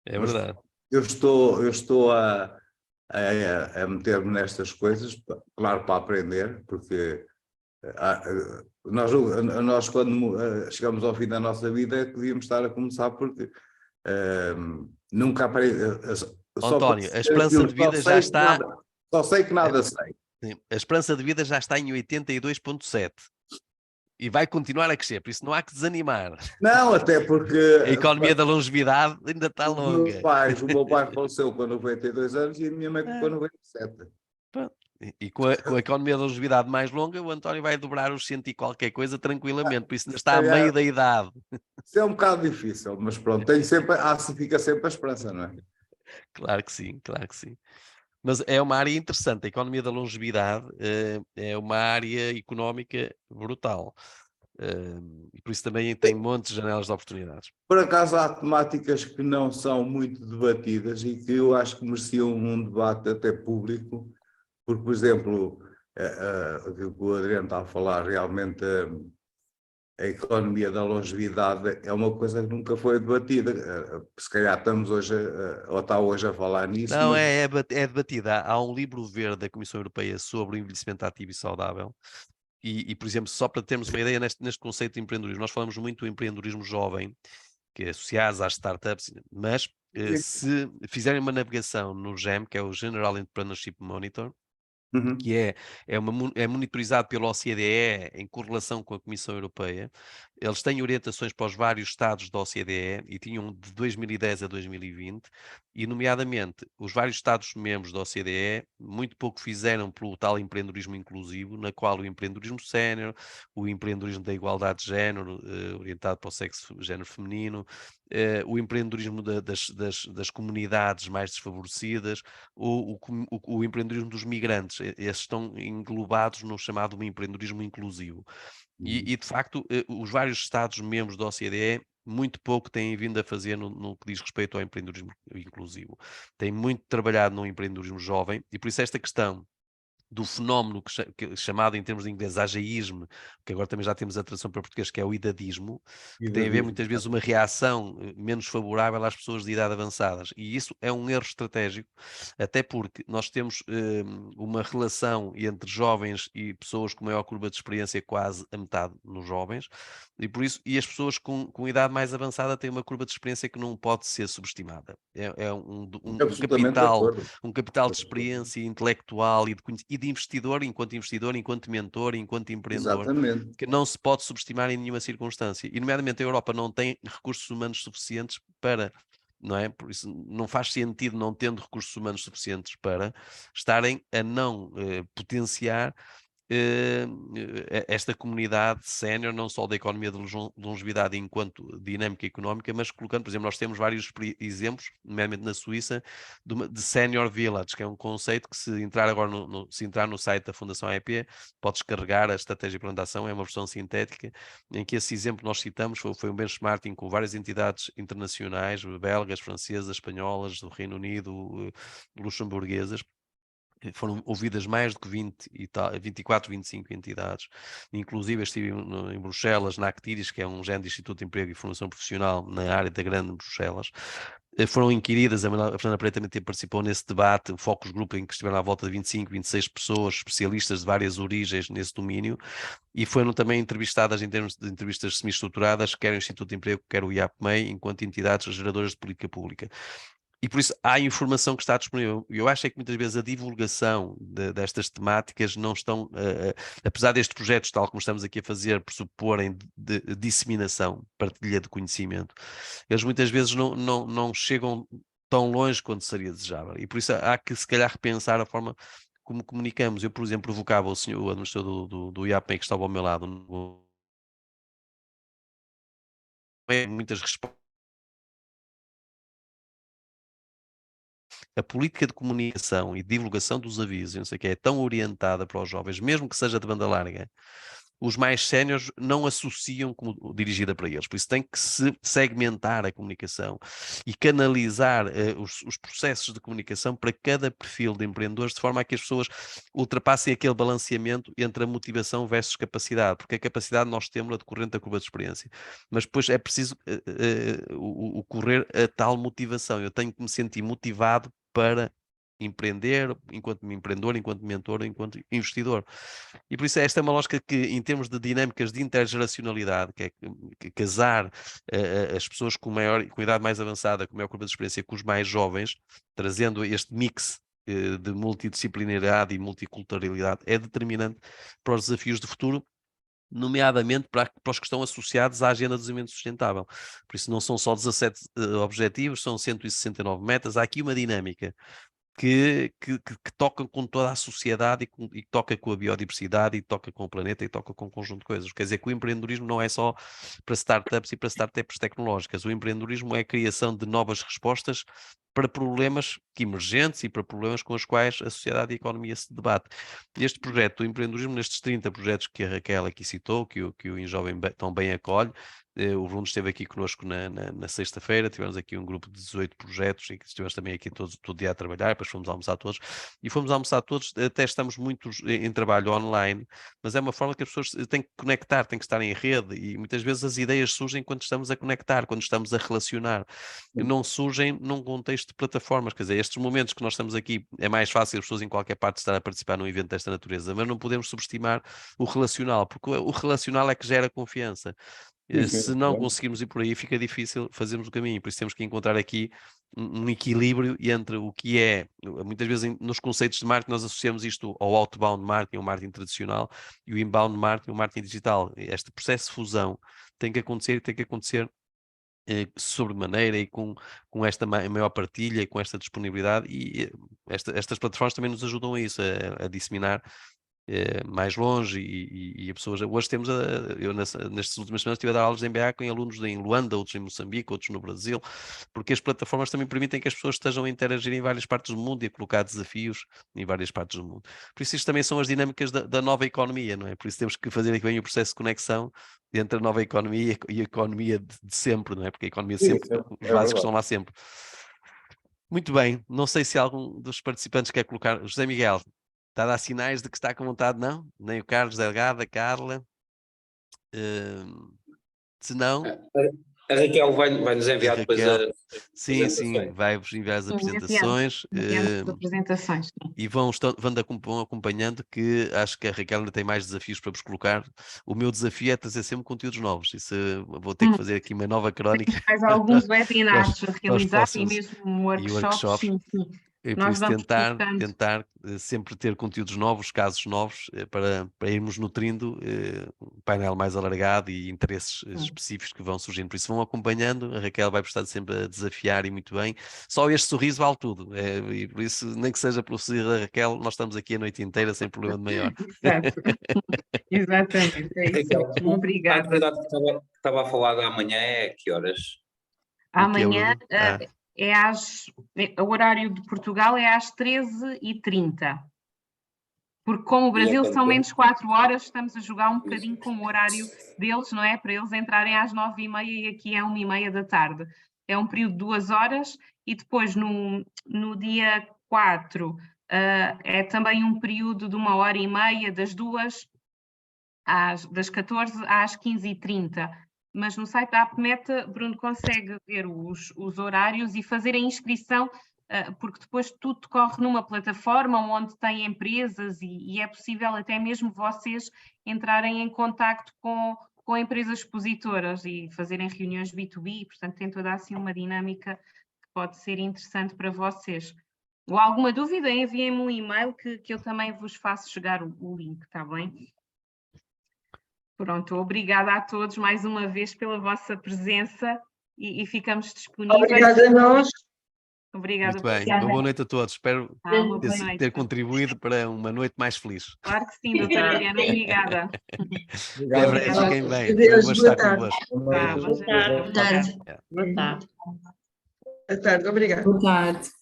É verdade. Eu estou a meter-me nestas coisas, claro, para aprender, porque nós quando chegamos ao fim da nossa vida, devíamos estar a começar, porque nunca aprendi. António, a esperança de vida já está... Só sei que nada sei. Sim, a esperança de vida já está em 82,7 e vai continuar a crescer, por isso não há que desanimar. Não, até porque... A economia da longevidade ainda está longa. O meu pai faleceu com 92 anos e a minha mãe com 97. E com a economia da longevidade mais longa, o António vai dobrar os 100 e qualquer coisa tranquilamente, por isso ainda está a meio da idade. Isso é um bocado difícil, mas pronto, fica sempre a esperança, não é? Claro que sim, claro que sim. Mas é uma área interessante, a economia da longevidade é uma área económica brutal. E por isso também tem montes de janelas de oportunidades. Por acaso há temáticas que não são muito debatidas e que eu acho que mereciam um debate até público, porque, por exemplo, o que o Adriano está a falar, realmente a economia da longevidade é uma coisa que nunca foi debatida. Se calhar estamos hoje, ou está hoje a falar nisso. Não, mas... é debatida. Há um livro verde da Comissão Europeia sobre o envelhecimento ativo e saudável. E, por exemplo, só para termos uma ideia neste conceito de empreendedorismo, nós falamos muito do empreendedorismo jovem, que é associado às startups, mas se fizerem uma navegação no GEM, que é o General Entrepreneurship Monitor, que é monitorizado pela OCDE em correlação com a Comissão Europeia. Eles têm orientações para os vários estados da OCDE e tinham de 2010 a 2020, e nomeadamente os vários estados-membros da OCDE muito pouco fizeram pelo tal empreendedorismo inclusivo, na qual o empreendedorismo sénior, o empreendedorismo da igualdade de género, orientado para o sexo género feminino, o empreendedorismo das comunidades mais desfavorecidas, o empreendedorismo dos migrantes. Esses estão englobados no chamado empreendedorismo inclusivo. E de facto, os vários Estados-membros da OCDE muito pouco têm vindo a fazer no que diz respeito ao empreendedorismo inclusivo. Têm muito trabalhado no empreendedorismo jovem, e por isso esta questão do fenómeno chamado em termos de inglês ageísmo, que agora também já temos a tradução para português, que é o idadismo, que tem a ver muitas vezes uma reação menos favorável às pessoas de idade avançadas, e isso é um erro estratégico, até porque nós temos uma relação entre jovens e pessoas com maior curva de experiência quase a metade nos jovens, e por isso, e as pessoas com idade mais avançada têm uma curva de experiência que não pode ser subestimada. É um capital de experiência intelectual e de investidor, enquanto mentor, enquanto empreendedor, exatamente, que não se pode subestimar em nenhuma circunstância. E, nomeadamente, a Europa não tem recursos humanos suficientes para, não é? Por isso não faz sentido, não tendo recursos humanos suficientes para estarem a não potenciar esta comunidade sénior, não só da economia de longevidade enquanto dinâmica económica, mas colocando, por exemplo, nós temos vários exemplos, nomeadamente na Suíça, de Senior Village, que é um conceito que, se entrar agora se entrar no site da Fundação AEP, pode descarregar a estratégia de implementação, é uma versão sintética, em que esse exemplo nós citamos foi um benchmarking com várias entidades internacionais, belgas, francesas, espanholas, do Reino Unido, luxemburguesas. Foram ouvidas mais do que 24, 25 entidades. Inclusive estive em Bruxelas, na Actiris, que é um género de Instituto de Emprego e Formação Profissional na área da Grande Bruxelas. Foram inquiridas, a Fernanda Pereira também participou nesse debate, o focus group, em que estiveram à volta de 25, 26 pessoas, especialistas de várias origens nesse domínio, e foram também entrevistadas em termos de entrevistas semi-estruturadas, quer o Instituto de Emprego, quer o IAPMEI, enquanto entidades geradoras de política pública. E por isso há informação que está disponível. Eu acho é que muitas vezes a divulgação destas temáticas não estão, apesar destes projetos, tal como estamos aqui a fazer, pressuporem de disseminação, partilha de conhecimento, eles muitas vezes não chegam tão longe quanto seria desejável. E por isso há que, se calhar, repensar a forma como comunicamos. Eu, por exemplo, provocava o administrador do IAPMEI que estava ao meu lado, muitas respostas. A política de comunicação e divulgação dos avisos, não sei o que, é tão orientada para os jovens, mesmo que seja de banda larga, os mais séniores não associam como dirigida para eles. Por isso tem que se segmentar a comunicação e canalizar os processos de comunicação para cada perfil de empreendedores, de forma a que as pessoas ultrapassem aquele balanceamento entre a motivação versus capacidade, porque a capacidade nós temos decorrente da curva de experiência, mas depois é preciso ocorrer a tal motivação. Eu tenho que me sentir motivado para empreender, enquanto empreendedor, enquanto mentor, enquanto investidor. E por isso esta é uma lógica que, em termos de dinâmicas de intergeracionalidade, que é que casar as pessoas com idade mais avançada, com maior curva de experiência, com os mais jovens, trazendo este mix de multidisciplinaridade e multiculturalidade, é determinante para os desafios do futuro, nomeadamente para os que estão associados à Agenda de Desenvolvimento Sustentável. Por isso não são só 17 objetivos, são 169 metas. Há aqui uma dinâmica que tocam com toda a sociedade e que toca com a biodiversidade e toca com o planeta e toca com um conjunto de coisas. Quer dizer que o empreendedorismo não é só para startups e para startups tecnológicas. O empreendedorismo é a criação de novas respostas para problemas emergentes e para problemas com os quais a sociedade e a economia se debate. Este projeto, o empreendedorismo, nestes 30 projetos que a Raquel aqui citou, que o InJovem tão bem acolhe, o Bruno esteve aqui connosco na sexta-feira, tivemos aqui um grupo de 18 projetos e que estivemos também aqui todo dia a trabalhar, depois fomos almoçar todos, e fomos almoçar todos, até estamos muitos em trabalho online, mas é uma forma que as pessoas têm que conectar, têm que estar em rede, e muitas vezes as ideias surgem quando estamos a conectar, quando estamos a relacionar, não surgem num contexto de plataformas. Quer dizer, estes momentos que nós estamos aqui, é mais fácil as pessoas em qualquer parte estar a participar num evento desta natureza, mas não podemos subestimar o relacional, porque o relacional é que gera confiança. Se não conseguirmos ir por aí, fica difícil fazermos o caminho. Por isso temos que encontrar aqui um equilíbrio entre o que é, muitas vezes nos conceitos de marketing nós associamos isto ao outbound marketing, ao marketing tradicional, e o inbound marketing, o marketing digital. Este processo de fusão tem que acontecer sobremaneira e com esta maior partilha e com esta disponibilidade, e estas plataformas também nos ajudam a isso, a disseminar mais longe, e as pessoas, hoje temos, eu nestas últimas semanas estive a dar aulas de MBA com alunos em Luanda, outros em Moçambique, outros no Brasil, porque as plataformas também permitem que as pessoas estejam a interagir em várias partes do mundo e a colocar desafios em várias partes do mundo. Por isso isto também são as dinâmicas da nova economia, não é? Por isso temos que fazer aqui bem o processo de conexão entre a nova economia e a economia de sempre, não é? Porque a economia sempre, os básicos estão lá sempre. Muito bem, não sei se algum dos participantes quer colocar. José Miguel, está a dar sinais de que está com vontade, não? Nem o Carlos Delgado, a Carla. Se não... A Raquel vai nos enviar depois Sim, vai-vos enviar as apresentações. Enviamos apresentações. E vão acompanhando, que acho que a Raquel ainda tem mais desafios para vos colocar. O meu desafio é trazer sempre conteúdos novos. Isso vou ter que fazer aqui uma nova crónica. Mais alguns webinars a realizar e mesmo workshops. Sim. E por isso tentar sempre ter conteúdos novos, casos novos, para irmos nutrindo um painel mais alargado e interesses específicos que vão surgindo. Por isso vão acompanhando, a Raquel vai estar sempre a desafiar, e muito bem. Só este sorriso vale tudo, e por isso, nem que seja pelo sorriso da Raquel, nós estamos aqui a noite inteira sem problema de maior. Exato. Exatamente, é isso. Raquel, Obrigada. a atividade que estava a falar da amanhã é a que horas? Amanhã o horário de Portugal é às 13h30. Porque como o Brasil são menos 4 horas, estamos a jogar um bocadinho com o horário deles, não é? Para eles entrarem às 9h30 e aqui é 1h30 da tarde. É um período de 2 horas, e depois no dia 4 é também um período de 1h30, das 14 às 15h30. Mas no site da AppMeta, Bruno consegue ver os horários e fazer a inscrição, porque depois tudo decorre numa plataforma onde tem empresas, e é possível até mesmo vocês entrarem em contacto com empresas expositoras e fazerem reuniões B2B, portanto tem toda assim uma dinâmica que pode ser interessante para vocês. Ou alguma dúvida, enviem-me um e-mail que eu também vos faço chegar o link, está bem? Pronto, obrigada a todos mais uma vez pela vossa presença e ficamos disponíveis. Obrigada a nós. Obrigada. Muito bem, uma boa noite a todos. Espero Uma boa noite. ter contribuído para uma noite mais feliz. Claro que sim, doutora Ariana, obrigada. Até breve, fiquem bem. Adeus, Foi um gosto boa estar tarde. convosco. Tá, Boa tarde. obrigada. Boa tarde. Boa tarde, obrigada. Boa tarde.